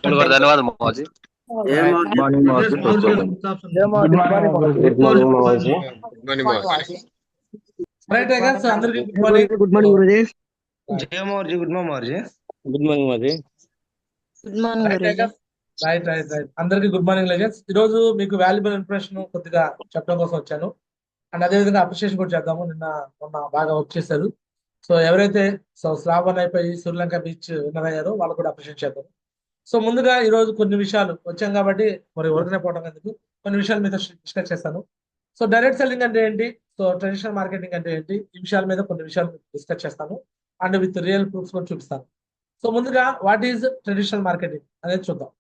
ధన్యవాదాలు మోజీ. మార్నింగ్ మోజీ. గుడ్ మార్నింగ్ మోజీ. రైట్ గైస్, అందరికి good morning. Good morning Guruji. జయ మోర్జీ. గుడ్ మార్నింగ్ మోర్జీ. గుడ్ మార్నింగ్ మోజీ. Good morning Guruji. Right right right అందరికి గుడ్ మార్నింగ్ లెజెండ్స్. ఈ రోజు మీకు వాల్యుబుల్ ఇన్ఫర్మేషన్ కొద్దిగా చెప్పడం కోసం వచ్చాను. అండ్ అదేవిధంగా అప్రిషియేషన్ కూడా చేద్దాము. మొన్న బాగా వర్క్ చేశారు. సో ఎవరైతే శ్రావణ్ అయిపోయి శ్రీలంక బీచ్ విన్నర్ అయ్యారో వాళ్ళు కూడా అప్రిషియేట్ చేద్దాం. సో ముందుగా ఈ రోజు కొన్ని విషయాలు వచ్చాం కాబట్టి మరి ఊరికనే పోవడం ఎందుకు, కొన్ని విషయాలు మీతో డిస్కస్ చేస్తాను. సో డైరెక్ట్ సెల్లింగ్ అంటే ఏంటి, సో ట్రెడిషనల్ మార్కెటింగ్ అంటే ఏంటి, ఈ విషయాల మీద కొన్ని విషయాలు డిస్కస్ చేస్తాను. అండ్ విత్ రియల్ ప్రూఫ్స్ కూడా చూపిస్తాను. సో ముందుగా వాట్ ఈజ్ ట్రెడిషనల్ మార్కెటింగ్ అనేది చూద్దాం.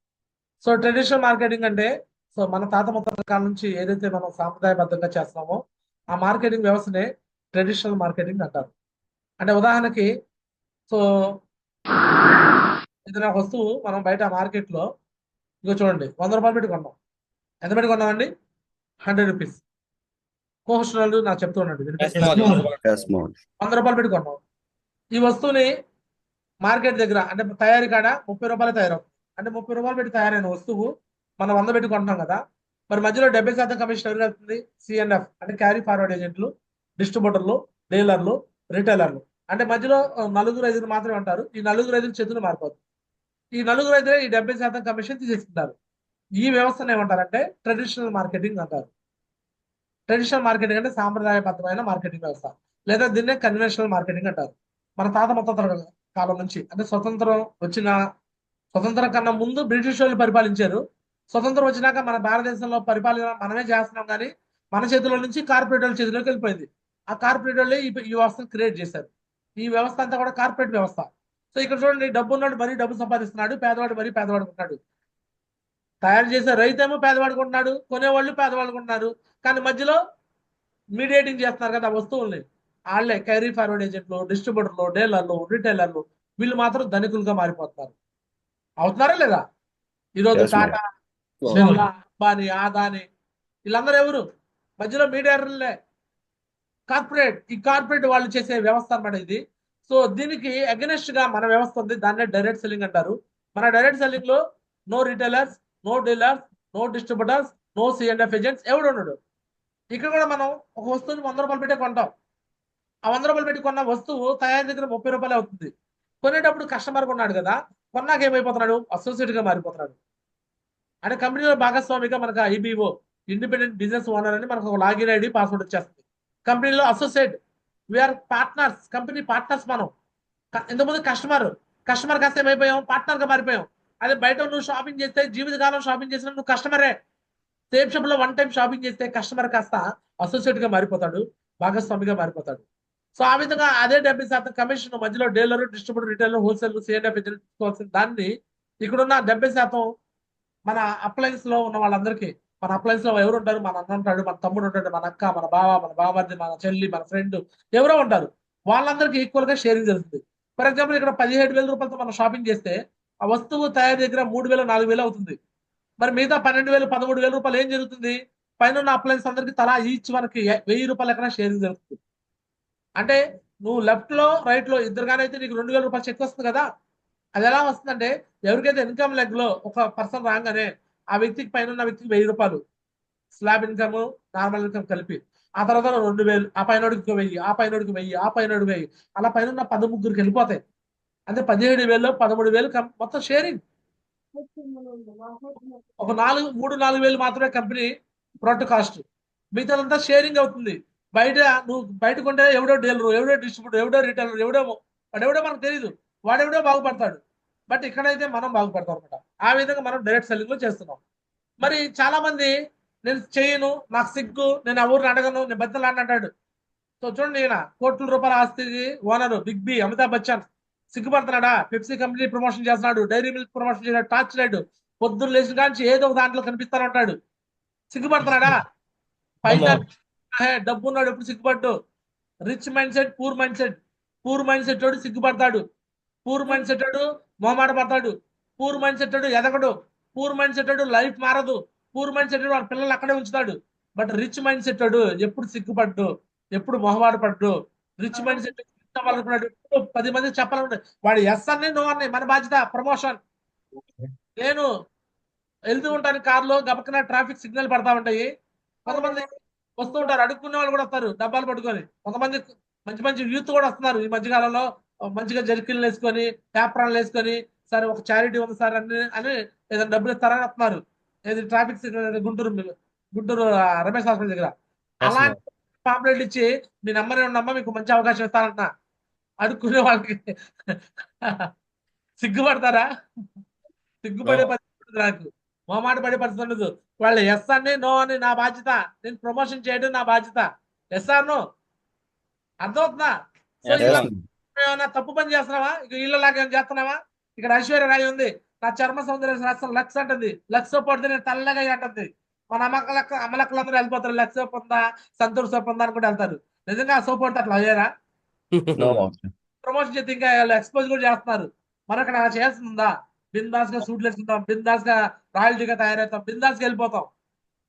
సో ట్రెడిషనల్ మార్కెటింగ్ అంటే సో మన తాత ముత్తాతల కాలం నుంచి ఏదైతే మనం సాంప్రదాయబద్ధంగా చేస్తున్నామో ఆ మార్కెటింగ్ వ్యవస్థనే ట్రెడిషనల్ మార్కెటింగ్ అంటారు. అంటే ఉదాహరణకి సో ఏదైనా వస్తువు మనం బయట మార్కెట్లో ఇగో చూడండి 100 రూపాయలు పెట్టి కొన్నాం. ఎంత పెట్టి కొన్నామండి? 100 రూపీస్. కోహోస్టల్ నాకు చెప్తూ ఉండండి. 100 రూపాయలు పెట్టి కొన్నాం. ఈ వస్తువుని మార్కెట్ దగ్గర అంటే తయారీ కాడ 30 రూపాయలు తయారవుతుంది. అంటే 30 రూపాయలు పెట్టి తయారైన వస్తువు మనం 100 పెట్టి కొంటున్నాం కదా. మరి మధ్యలో 70% కమిషన్ ఎవరు వెళ్తుంది? సిఎన్ఎఫ్ అంటే క్యారీ ఫార్వర్డ్ ఏజెంట్లు, డిస్ట్రిబ్యూటర్లు, డీలర్లు, రిటైలర్లు. అంటే మధ్యలో 4-5 మాత్రమే ఉంటారు. ఈ 4-5 చేతులు మారిపోతుంది. ఈ 4-5 ఈ 70% కమిషన్ తీసేసుకుంటారు. ఈ వ్యవస్థను ఏమంటారంటే ట్రెడిషనల్ మార్కెటింగ్ అంటారు. ట్రెడిషనల్ మార్కెటింగ్ అంటే సాంప్రదాయబద్ధమైన మార్కెటింగ్ వ్యవస్థ, లేదా దీన్నే కన్వెన్షనల్ మార్కెటింగ్ అంటారు. మన తాత ముత్తాతల కాలం నుంచి అంటే స్వతంత్రం కన్నా ముందు బ్రిటిష్ వాళ్ళు పరిపాలించారు. స్వతంత్రం వచ్చినాక మన భారతదేశంలో పరిపాలన మనమే చేస్తున్నాం, కానీ మన చేతిలో నుంచి కార్పొరేట్ వాళ్ళ చేతిలోకి వెళ్ళిపోయింది. ఆ కార్పొరేట్ వాళ్ళే ఈ వ్యవస్థను క్రియేట్ చేశారు. ఈ వ్యవస్థ అంతా కూడా కార్పొరేట్ వ్యవస్థ. సో ఇక్కడ చూడండి, డబ్బు ఉన్నాడు మరీ డబ్బు సంపాదిస్తున్నాడు, పేదవాడు మరీ పేదవాడుకుంటున్నాడు. తయారు చేసే రైతు ఏమో పేదవాడుకుంటున్నాడు, కొనేవాళ్ళు పేదవాడుకుంటున్నారు. కానీ మధ్యలో మీడియేటింగ్ చేస్తున్నారు కదా వస్తువుల్ని, వాళ్ళే క్యారీ ఫార్వర్డ్ ఏజెంట్లు, డిస్ట్రిబ్యూటర్లు, డీలర్లు, రిటైలర్లు, వీళ్ళు మాత్రం ధనికులుగా మారిపోతున్నారు. అవుతున్నారా లేదా? ఈరోజు టాటా, అంబానీ, ఆదాని వీళ్ళందరూ ఎవరు? మధ్యలో మీడియేటర్లే, కార్పొరేట్. ఈ కార్పొరేట్ వాళ్ళు చేసే వ్యవస్థ అన్నమాట ఇది. సో దీనికి అగెనెస్ట్ గా మన వ్యవస్థ ఉంది, దాన్నే డైరెక్ట్ సెల్లింగ్ అంటారు. మన డైరెక్ట్ సెల్లింగ్ లో no retailers, no dealers, no distributors, no C and F agents, ఎవడు ఉండడు. ఇక్కడ కూడా మనం ఒక వస్తువుని 100 రూపాయలు పెట్టే కొంటాం. ఆ 100 రూపాయలు పెట్టి కొన్న వస్తువు తయారీ దగ్గర 30 రూపాయలు అవుతుంది. కొనేటప్పుడు కస్టమర్ కొన్నాడు కదా, కొన్నాక ఏమైపోతున్నాడు? అసోసియేట్ గా మారిపోతున్నాడు. అంటే కంపెనీలో భాగస్వామిగా మనకు ఐబీఓ, ఇండిపెండెంట్ బిజినెస్ ఓనర్ అని మనకు ఒక లాగిన్ ఐడి, పాస్వర్డ్ వచ్చేస్తుంది. కంపెనీలో associate, we are partners, company partners. మనం ఇంతకుముందు కస్టమర్ కాస్త ఏమైపోయాం? పార్ట్నర్ గా మారిపోయాం. అదే బయట నువ్వు షాపింగ్ చేస్తే జీవితకాలం షాపింగ్ చేసిన నువ్వు కస్టమరే. సేమ్ షాప్ లో 1 టైం షాపింగ్ చేస్తే కస్టమర్ కాస్త అసోసియేట్ గా మారిపోతాడు, భాగస్వామిగా మారిపోతాడు. సో ఆ విధంగా అదే 70% కమిషన్ మధ్యలో dealer, distributor, retailer, wholesale, C and F తీసుకోవాల్సిన దాన్ని ఇక్కడున్న 70% మన అప్లయన్స్ లో ఉన్న వాళ్ళందరికీ, మన అప్లయన్స్ లో ఎవరు ఉంటారు? మన అన్న ఉంటాడు, మన తమ్ముడు ఉంటాడు, మన అక్క, మన బావ, మన బావమరిది, మన చెల్లి, మన ఫ్రెండ్, ఎవరో ఉంటారు. వాళ్ళందరికీ ఈక్వల్ గా షేరింగ్ జరుగుతుంది. ఫర్ ఎగ్జాంపుల్ ఇక్కడ 17,000 రూపాయలతో మనం షాపింగ్ చేస్తే ఆ వస్తువు తయారీ దగ్గర 3,000-4,000 అవుతుంది. మరి మిగతా 12,000-13,000 రూపాయలు ఏం జరుగుతుంది? పైన ఉన్న అప్లయన్స్ అందరికి తలా ఈచ్ మనకి 1,000 రూపాయల ఎక్కడ షేరింగ్ జరుగుతుంది. అంటే నువ్వు లెఫ్ట్ లో రైట్ లో ఇద్దరుగానైతే నీకు 2,000 రూపాయలు చెక్ వస్తుంది కదా. అది ఎలా వస్తుందంటే ఎవరికైతే ఇన్కమ్ లెగ్ లో ఒక పర్సన్ రాగానే ఆ వ్యక్తికి పైన ఉన్న వ్యక్తికి 1,000 రూపాయలు స్లాబ్ ఇన్కమ్, నార్మల్ ఇన్కమ్ కలిపి, ఆ తర్వాత 2,000, ఆ పైనోడికి 1,000, ఆ పైనోడికి 1,000, ఆ పైనోడికి 1,000, అలా పైన ఉన్న 13 వెళ్ళిపోతాయి. అంటే 17,000, 13,000 మొత్తం షేరింగ్. ఒక 3-4,000 మాత్రమే కంపెనీ ప్రొడక్ట్ కాస్ట్, మిగతాదంతా షేరింగ్ అవుతుంది. నువ్వు బయట కొంటే ఎవడో డీలరు, ఎవడో డిస్ట్రిబ్యూటర్, ఎవడో రిటైలర్, వాడెవడో మనకు తెలియదు, వాడెవడో బాగుపడతాడు. బట్ ఇక్కడైతే మనం బాగుపడతాం అనమాట. ఆ విధంగా మనం డైరెక్ట్ సెల్లింగ్ లో చేస్తున్నాం. మరి చాలా మంది నేను చేయను, నాకు సిగ్గు, నేను ఆ ఊరిని అడగను, నేను బద్దలాడిని అంటాడు. సో చూడండి, ఈయన కోట్ల రూపాయల ఆస్తికి owner big B Amitabh Bachchan సిగ్గుపడుతున్నాడా? పెప్సీ కంపెనీ ప్రమోషన్ చేస్తున్నాడు, డైరీ మిల్క్ ప్రమోషన్ చేశాడు, టార్చ్ లైట్ పొద్దున్న లేచిన కాంచి ఏదో ఒక దాంట్లో కనిపిస్తాను ఉంటాడు. సిగ్గుపడుతున్నాడా? పైగా డబ్బు ఉన్నాడు, ఎప్పుడు సిగ్గుపడ్డు. Rich mindset, poor mindset. Poor mindset వాడు సిగ్గుపడతాడు, పూర్ మైండ్ సెట్ వాడు మొహమాట పడతాడు, పూర్ మైండ్ సెట్ వాడు ఎదగడు, పూర్ మైండ్ సెట్ వాడు లైఫ్ మారదు, పూర్ మైండ్ సెట్ వాడు పిల్లలు అక్కడే ఉంచుతాడు. బట్ రిచ్ మైండ్ సెట్ వాడు ఎప్పుడు సిగ్గుపడ్డు, ఎప్పుడు మొహమాట పడ్డు. రిచ్ మైండ్ సెట్ చెప్పాలనుకున్నాడు 10 మంది చెప్పాలనుకున్నాడు వాడు ఎస్ అన్ని నో అన్ని మన బాధ్యత ప్రమోషన్. నేను వెళ్తూ ఉంటాను కార్లో గబక్కన ట్రాఫిక్ సిగ్నల్ పడతా ఉంటాయి. కొంతమంది వస్తూ ఉంటారు, అడుక్కునే వాళ్ళు కూడా వస్తారు డబ్బాలు పట్టుకొని. కొంతమంది మంచి మంచి యూత్ కూడా వస్తున్నారు ఈ మధ్య కాలంలో. మంచిగా జర్కిన్లు వేసుకొని పేపరాలు వేసుకొని సరే ఒక చారిటీ ఉంది సార్ అని ఏదైనా డబ్బులు ఇస్తారని వస్తున్నారు. ఏది traffic signal Guntur Ramesh hospital దగ్గర అలాంటి పాంప్లెట్లు ఇచ్చి మీ నెంబర్ ఏమన్నా మీకు మంచి అవకాశం ఇస్తానంటున్నా. అడుక్కునే వాళ్ళకి సిగ్గుపడతారా? సిగ్గుపడే పరిస్థితి నాకు, మొహమాట పడే పరిస్థితి ఉండదు. వాళ్ళు ఎస్ అని నో అని నా బాధ్యత, నేను ప్రమోషన్ చేయడం నా బాధ్యత. ఎస్ ఆర్ నో అర్థమవుతుందా? సో ఏమైనా తప్పు పని చేస్తున్నావా? ఇక ఇళ్ళలాగా ఏం చేస్తున్నావా? ఇక్కడ ఐశ్వర్య రాయి ఉంది, నా చర్మ సౌందర్య శాస్త్రం లక్స్ అంటుంది. లక్స్ పడితే నేను తెల్లగా అంటుంది. మన అమ్మలక్కలందరూ వెళ్ళిపోతారు. లక్స్ సోప్ ఉందా సంతూర్ సోప్ ఉందా అని కూడా వెళ్తారు. నిజంగా ఆ సోప్ పడితే అట్లా అయ్యారా? ప్రమోషన్ చేస్తే ఇంకా ఎక్స్పోజ్ కూడా చేస్తున్నారు. మనకు అలా చేస్తుందా? బిందాస్ గా సూట్లు వేసుకుంటాం, బిందాస్ గా రాయల్టీగా తయారవుతాం, బిందాస్ గా వెళ్ళిపోతాం.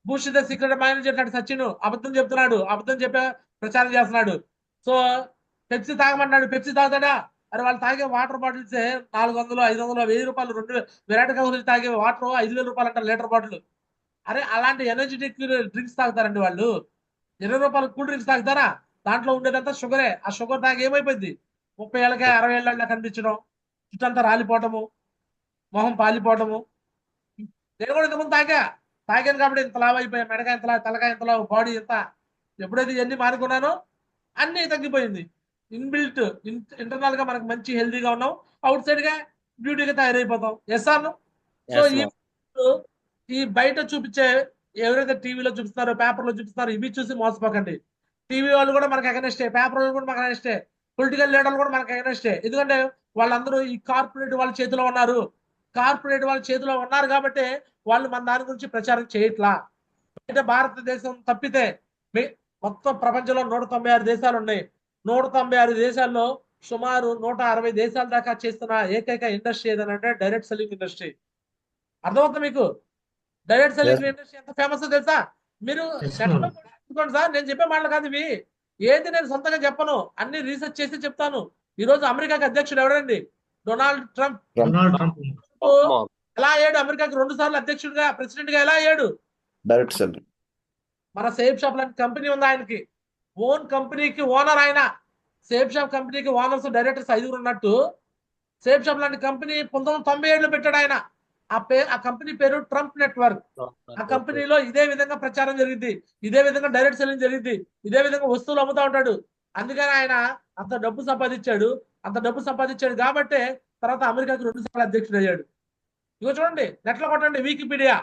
భూషిత సీక్రెట్ మేనేజర్ సచిన్ అబద్ధం చెప్తున్నాడు, అబద్ధం చెప్పే ప్రచారం చేస్తున్నాడు. సో పెప్సీ తాగమన్నాడు, పెప్సీ తాగుతాడా? అరే వాళ్ళు తాగే వాటర్ బాటిల్స్ 400, 500, 1000 రూపాయలు. 2 విరాట్ కోహ్లీ తాగే వాటర్ 5000 రూపాయలు అంటారు లీటర్ బాటిల్. అరే అలాంటి ఎనర్జెటిక్ డ్రింక్స్ తాగుతారండి వాళ్ళు. 20 రూపాయల కూల్ డ్రింక్స్ తాగుతారా? దాంట్లో ఉండేదంతా షుగరే. ఆ షుగర్ తాగి ఏమైపోయింది? 30 ఏళ్ళకే 60 ఏళ్ళ కనిపించడం, చుట్టంతా రాలిపోవటము, మొహం పాలిపోవటము. నేను కూడా ఇంతకుముందు తాగాను కాబట్టి ఇంత లావు అయిపోయా. మెడకాయ ఇంతలా, తలకాయ ఇంతలా, బాడీ ఇంత. ఎప్పుడైతే ఇవన్నీ మానుకున్నానో అన్ని తగ్గిపోయింది. ఇన్బిల్ట్ ఇంటర్నల్ గా మనకు మంచి హెల్దీగా ఉన్నాం, అవుట్ సైడ్ గా బ్యూటీగా తయారైపోతాం. Yes or no? సో ఈ బయట చూపించే ఎవరైతే టీవీలో చూపిస్తున్నారో, పేపర్లో చూపిస్తున్నారో ఇవి చూసి మోసపోకండి. టీవీ వాళ్ళు కూడా మనకు అగనెస్టే, పేపర్ వాళ్ళు కూడా మనకు అగనెస్టే, పొలిటికల్ లీడర్లు కూడా మనకు అగనెస్టే. ఎందుకంటే వాళ్ళందరూ ఈ కార్పొరేట్ వాళ్ళ చేతిలో ఉన్నారు. కార్పొరేట్ వాళ్ళ చేతిలో ఉన్నారు కాబట్టి వాళ్ళు మన దాని గురించి ప్రచారం చేయట్లా. అంటే భారతదేశం తప్పితే మొత్తం ప్రపంచంలో 196 దేశాలు ఉన్నాయి. 196 దేశాల్లో సుమారు 160 దేశాల దాకా చేస్తున్న ఏకైక ఇండస్ట్రీ ఏదంటే డైరెక్ట్ సెల్లింగ్ ఇండస్ట్రీ. అర్థమవుతుంది మీకు? డైరెక్ట్ సెల్లింగ్ ఇండస్ట్రీ ఎంత ఫేమస్ తెలుసా? మీరు చూసుకోండి సార్, నేను చెప్పే మాటలు కాదు ఇవి. ఏది నేను సొంతంగా చెప్పను, అన్ని రీసెర్చ్ చేసి చెప్తాను. ఈ రోజు అమెరికాకి అధ్యక్షుడు ఎవరండి? Donald Trump. ఎలా అయ్యాడు? అమెరికాకి 2 సార్లు అధ్యక్షుడిగా, ప్రెసిడెంట్ గా ఎలా అయ్యాడు? Direct selling. మన సేఫ్ షాప్ లాంటి కంపెనీ ఉంది ఆయనకి, ఓన్ కంపెనీకి ఓనర్ ఆయన. సేఫ్ షాప్ కంపెనీకి ఓనర్స్, డైరెక్టర్స్ 5 ఉన్నట్టు సేఫ్ షాప్ లాంటి కంపెనీ 1997లో పెట్టాడు ఆయన. ఆ కంపెనీ పేరు ట్రంప్ నెట్వర్క్. ఆ కంపెనీలో ఇదే విధంగా ప్రచారం జరిగింది, ఇదే విధంగా డైరెక్ట్ సెల్లింగ్ జరిగింది, ఇదే విధంగా వస్తువులు అమ్ముతా ఉంటాడు. అందుకని ఆయన అంత డబ్బు సంపాదించాడు కాబట్టి తర్వాత అమెరికాకి 2 సార్లు అధ్యక్షుడు అయ్యాడు. ఇగో చూడండి, నెట్లో కొట్టండి వికీపీడియా.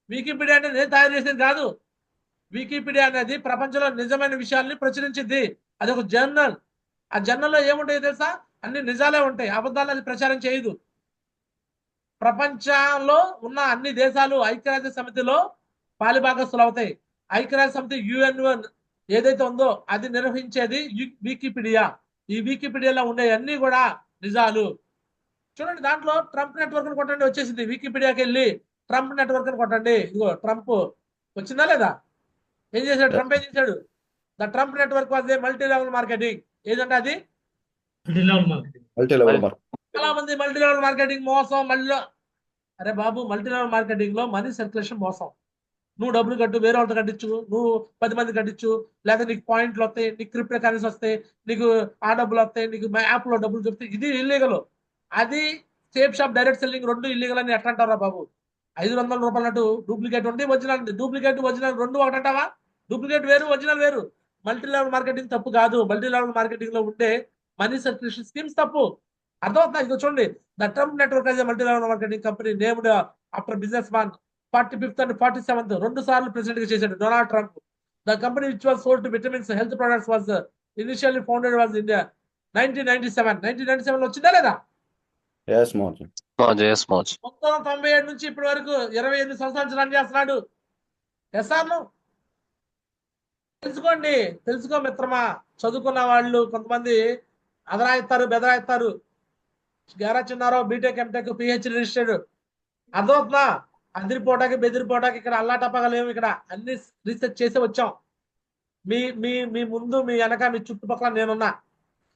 వికీపీడియా అంటే నేను తయారు చేసేది కాదు. వికీపీడియా అనేది ప్రపంచంలో నిజమైన విషయాల్ని ప్రచురించింది. అది ఒక జర్నల్. ఆ జర్నల్లో ఏముంటాయో తెలుసా? అన్ని నిజాలే ఉంటాయి, అబద్ధాలు అది ప్రచారం చేయదు. ప్రపంచంలో ఉన్న అన్ని దేశాలు ఐక్యరాజ్య సమితిలో పాలిభాగస్తులు అవుతాయి. ఐక్యరాజ్య సమితి UN ఏదైతే ఉందో అది నిర్వహించేది వికీపీడియా. ఈ వికీపీడియాలో ఉండే అన్ని కూడా నిజాలు. చూడండి, దాంట్లో ట్రంప్ నెట్వర్క్ అని కొట్టండి, వచ్చేసింది. వికీపీడియాకి వెళ్ళి ట్రంప్ నెట్వర్క్ అని కొట్టండి. ఇదిగో ట్రంప్ వచ్చిందా లేదా? ఏం చేశాడు ట్రంప్? ఏం చేశాడు? The Trump network was a multi level marketing. ఏదంటే అది చాలా మంది మల్టీ లెవెల్ మార్కెటింగ్ మోసం. మళ్ళీ అరే బాబు, మల్టీ లెవెల్ మార్కెటింగ్ లో మనీ సర్క్యులేషన్ మోసం. నువ్వు డబ్బులు కట్టు, వేరే వాళ్ళతో కట్టించు, నువ్వు 10 మంది కట్టించు, లేదా నీకు పాయింట్లు వస్తాయి, నీకు క్రిప్టో కరెన్సీ వస్తాయి, నీకు ఆ డబ్బులు వస్తాయి, నీకు యాప్ లో డబ్బులు చెప్తాయి. ఇది ఇల్లీగల్. అది safe shop direct selling 2 illegal అని ఎట్లా అంటారా బాబు? 500 రూపాయలు అటు డూప్లికేట్ ఉంది, ఒరిజినల్ ఉంది. Duplicate original 2 ఒకటంటావా? డూప్లికేట్ వేరు, ఒరిజినల్ వేరు. మల్టీ లెవెల్ మార్కెటింగ్ తప్పు కాదు. మల్టీ లెవెల్ మార్కెటింగ్ లో ఉండే మనీ సర్క్యులేషన్ స్కీమ్స్ తప్పు. అర్థమవుతుందా? ఇది చూడండి, the Trump network as multi level marketing company named after business man 45th and 47th 2 సార్లు ప్రెసిడెంట్ గా చేశాడు Donald Trump. The company which was sold to vitamins health products was initially founded was India 1997 లో వచ్చిందా లేదా? మొత్తం 97 నుంచి ఇప్పటి వరకు 28 సంవత్సరాలు రన్ చేస్తున్నాడు. ఎస్ఆర్ను తెలుసుకో మిత్రమా. చదువుకున్న వాళ్ళు కొంతమంది అదరాయిస్తారు, బెదరాయిస్తారు. గారా చిన్నారో బీటెక్, ఎంటెక్, PhD రిజిస్టర్డ్. అర్థమవుతుందా? అదిరిపోటాకి బెదిరిపోటాకి ఇక్కడ అల్లాటప్పగా లేవు. ఇక్కడ అన్ని రీసెర్చ్ చేసి వచ్చాం. మీ మీ మీ ముందు, మీ వెనక, మీ చుట్టుపక్కల నేనున్నా.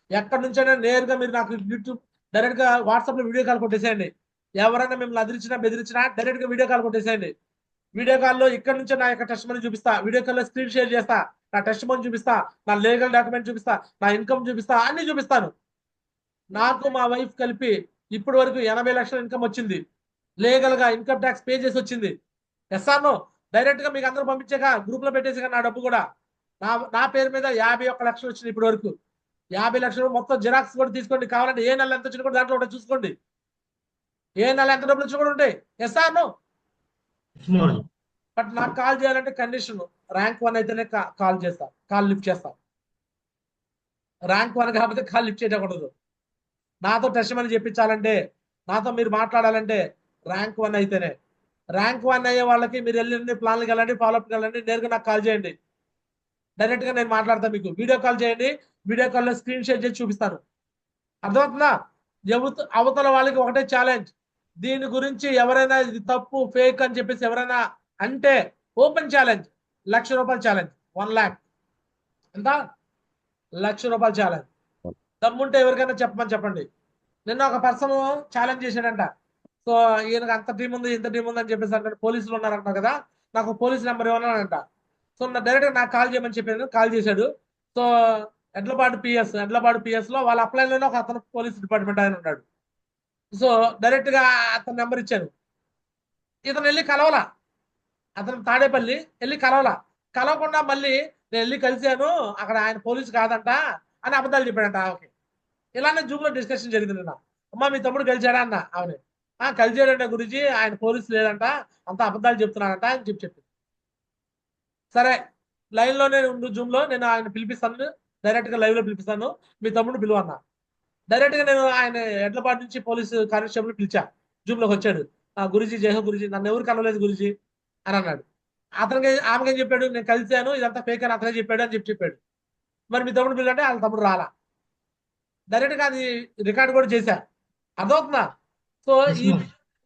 ఎక్కడి నుంచైనా నేరుగా మీరు నాకు యూట్యూబ్ డైరెక్ట్ గా వాట్సాప్ లో వీడియో కాల్ కొట్టేసేయండి. ఎవరైనా మిమ్మల్ని అదిరించినా బెదిరించినా డైరెక్ట్ గా వీడియో కాల్ కొట్టేసేయండి. వీడియో కాల్లో ఇక్కడ నుంచే నా యొక్క టెస్ట్ మనీ చూపిస్తా, వీడియో కాల్లో స్క్రీన్ షేర్ చేస్తా, నా టెస్ట్ మనీ చూపిస్తా, నా లీగల్ డాక్యుమెంట్ చూపిస్తా, నా ఇన్కమ్ చూపిస్తా, అన్ని చూపిస్తాను. నాకు మా వైఫ్ కలిపి ఇప్పటి వరకు 80 లక్షల ఇన్కమ్ వచ్చింది. లీగల్ గా ఇన్కమ్ ట్యాక్స్ పే చేసి వచ్చింది. ఎస్ఆర్నో డైరెక్ట్ గా మీకు అందరూ పంపించాక గ్రూప్ లో పెట్టేసి నా డబ్బు కూడా నా పేరు మీద 51 లక్షలు వచ్చింది ఇప్పటి వరకు. 50 లక్షలు మొత్తం జిరాక్స్ కూడా తీసుకోండి, కావాలంటే ఏ నెల ఎంత వచ్చినా కూడా దాంట్లో ఉంటాయి చూసుకోండి. ఏ నెల ఎంత డబ్బులు వచ్చినా కూడా ఉంటాయి. ఎస్ఆర్నో బట్ నాకు కాల్ చేయాలంటే కండిషన్ ర్యాంక్ 1 అయితేనే కాల్ చేస్తా, కాల్ లిఫ్ట్ చేస్తా. ర్యాంక్ 1 కాకపోతే కాల్ లిఫ్ట్ చేయకూడదు. నాతో టెస్ట్ మనీ చెప్పించాలంటే, నాతో మీరు మాట్లాడాలంటే ర్యాంక్ 1 అయితేనే. ర్యాంక్ 1 అయ్యే వాళ్ళకి మీరు వెళ్ళండి, ప్లాన్కి వెళ్ళండి, ఫాలోఅప్కి వెళ్ళండి, నేరుగా నాకు కాల్ చేయండి. డైరెక్ట్ గా నేను మాట్లాడతాను. మీకు వీడియో కాల్ చేయండి, వీడియో కాల్లో స్క్రీన్ షేర్ చేసి చూపిస్తాను. అర్థమవుతుందా? అవతల వాళ్ళకి ఒకటే ఛాలెంజ్, దీని గురించి ఎవరైనా ఇది తప్పు ఫేక్ అని చెప్పేసి ఎవరైనా అంటే ఓపెన్ ఛాలెంజ్, ₹1,00,000 ఛాలెంజ్. 1 lakh ఎంత? ₹1,00,000 ఛాలెంజ్. దమ్ముంటే ఎవరికైనా చెప్పమని చెప్పండి. నిన్న ఒక పర్సన్ ఛాలెంజ్ చేశాడంట. సో ఈయనకు అంత టీం ఉంది, ఇంత టీం ఉంది అని చెప్పేసి అంటే పోలీసులు ఉన్నారంట కదా, నాకు పోలీస్ నెంబర్ ఇవ్వనంట. సో డైరెక్ట్ నాకు కాల్ చేయమని చెప్పాను, కాల్ చేశాడు. సో ఎడ్లపాడు పిఎస్ లో వాళ్ళ అప్లైన్లోనే ఒక అతను పోలీస్ డిపార్ట్మెంట్ ఆయన ఉన్నాడు. సో డైరెక్ట్ గా అతని నెంబర్ ఇచ్చాను. ఇతను వెళ్ళి కలవలా, అతను తాడేపల్లి వెళ్ళి కలవకుండా మళ్ళీ నేను వెళ్ళి కలిశాను, అక్కడ ఆయన పోలీసు కాదంట అని అబద్ధాలు చెప్పాడంట. ఓకే, ఇలానే జూమ్ లో డిస్కషన్ జరిగింది నిన్న. అమ్మా మీ తమ్ముడు కలిశాడా అన్న. అవునే, కలిసాడంటే గురించి ఆయన పోలీసు లేదంట, అంత అబద్ధాలు చెప్తున్నాడంట అని చెప్పింది. సరే లైన్ లోనే ఉండు, జూమ్ లో నేను ఆయన పిలిపిస్తాను, డైరెక్ట్ గా లైవ్ లో పిలిపిస్తాను, మీ తమ్ముడు పిలువన్నా. డైరెక్ట్ గా నేను ఆయన ఎడ్లపాటి నుంచి పోలీసు కానిస్టేబుల్ పిలిచా. జూమ్ లోకి వచ్చాడు. గురుజీ జయహో గురుజీ, నన్ను ఎవరు కలవలేదు గురుజీ అని అన్నాడు. ఆమెకి ఏం చెప్పాడు, నేను కలిశాను, ఇదంతా ఫేక్ అని అతనే చెప్పాడు అని చెప్పాడు. మరి మీ తమ్ముడు పిల్లంటే వాళ్ళ తమ్ముడు రాలా. డైరెక్ట్ గా అది రికార్డ్ కూడా చేశా. అదవుతుందా? సో ఈ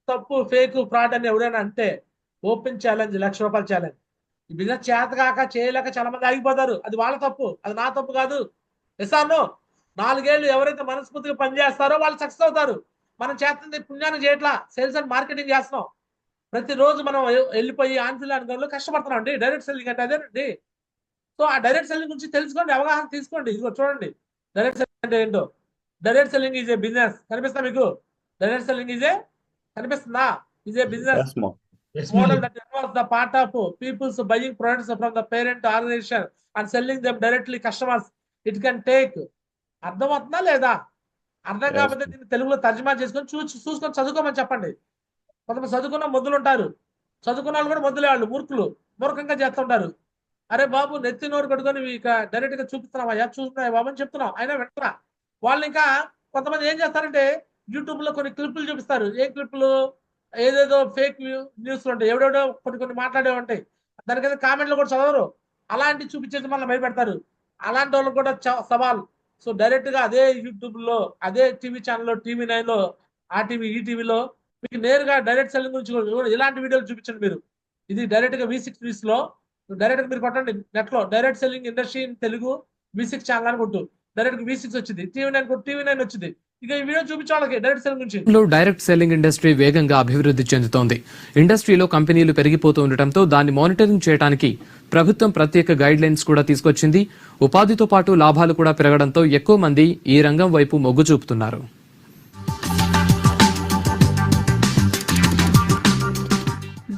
తప్పు ఫేక్ ఫ్రాడ్ అని ఎవరైనా అంటే ఓపెన్ ఛాలెంజ్, ₹1,00,000 ఛాలెంజ్. ఈ బిజినెస్ చేతగాక చేయలేక చాలా మంది ఆగిపోతారు. అది వాళ్ళ తప్పు, అది నా తప్పు కాదు. ఎస్ఆర్నో 4 ఏళ్ళు ఎవరైతే మనస్ఫూర్తిగా పనిచేస్తారో వాళ్ళు సక్సెస్ అవుతారు. మనం చేస్తుంది పుణ్యాన్ని చేయట్లా, సేల్స్ అండ్ మార్కెటింగ్ చేస్తున్నాం. ప్రతిరోజు మనం వెళ్ళిపోయి ఆన్ఫిల్ అనుకోవడంలో కష్టపడుతున్నాం అండి. డైరెక్ట్ సెల్లింగ్ అంటే అదేనండి. సో ఆ డైరెక్ట్ సెల్లింగ్ గురించి తెలుసుకోండి, అవగాహన తీసుకోండి. ఇదిగో చూడండి, డైరెక్ట్ సెల్లింగ్ అంటే ఏంటో. Direct selling is a business. కనిపిస్తా మీకు? డైరెక్ట్ సెల్లింగ్ ఈజ్ ఏ కనిపిస్తుందా? Is a business model that involves the part of people's buying products from the parent organization and selling them directly customers. It can take. అర్థమవుతుందా లేదా? అర్థం కాకపోతే దీన్ని తెలుగులో తర్జుమా చేసుకొని చూసుకొని చదువుకోమని చెప్పండి. కొంతమంది చదువుకున్న మొద్దులు ఉంటారు, చదువుకున్న వాళ్ళు కూడా మొద్దులే, వాళ్ళు మూర్ఖంగా చేస్తుంటారు. అరే బాబు నెత్తి నోరు కట్టుకొని ఇక డైరెక్ట్ గా చూపిస్తున్నావా, చూస్తున్నావా బాబు అని చెప్తున్నావు, అయినా వెంటరా. వాళ్ళు ఇంకా కొంతమంది ఏం చేస్తారంటే యూట్యూబ్ లో కొన్ని క్లిప్పులు చూపిస్తారు. ఏ క్లిప్పులు? ఏదేదో ఫేక్ న్యూస్లు ఉంటాయి, ఎవడెవడో కొన్ని మాట్లాడే ఉంటాయి. దానికైతే కామెంట్లు కూడా చదవరు, అలాంటి చూపించేసి మళ్ళీ భయపెడతారు. అలాంటి వాళ్ళకి కూడా సవాల్. సో డైరెక్ట్ గా అదే యూట్యూబ్ లో, అదే టీవీ ఛానల్లో, TV9 లో, ఈ టీవీలో మీకు నేరుగా డైరెక్ట్ సెల్లింగ్ గురించి ఇలాంటి వీడియోలు చూపించండి మీరు. ఇది డైరెక్ట్ గా V6 న్యూస్ లో డైరెక్ట్ మీరు కొట్టండి నెట్ లో, direct selling industry in Telugu V6 channel అని కొట్టు. డైరెక్ట్ V6 వచ్చింది, TV9 వచ్చింది. ఇక ఈ వీడియో చూపించాలి డైరెక్ట్ సెల్లింగ్ గురించి. డైరెక్ట్ సెల్లింగ్ ఇండస్ట్రీ వేగంగా అభివృద్ధి చెందుతోంది. ఇండస్ట్రీలో కంపెనీలు పెరిగిపోతూ ఉండటంతో దాన్ని మానిటరింగ్ చేయడానికి ప్రభుత్వం ప్రత్యేక గైడ్ లైన్స్ కూడా తీసుకొచ్చింది. ఉపాధితో పాటు లాభాలు కూడా పెరగడంతో ఎక్కువ మంది ఈ రంగం వైపు మొగ్గు చూపుతున్నారు.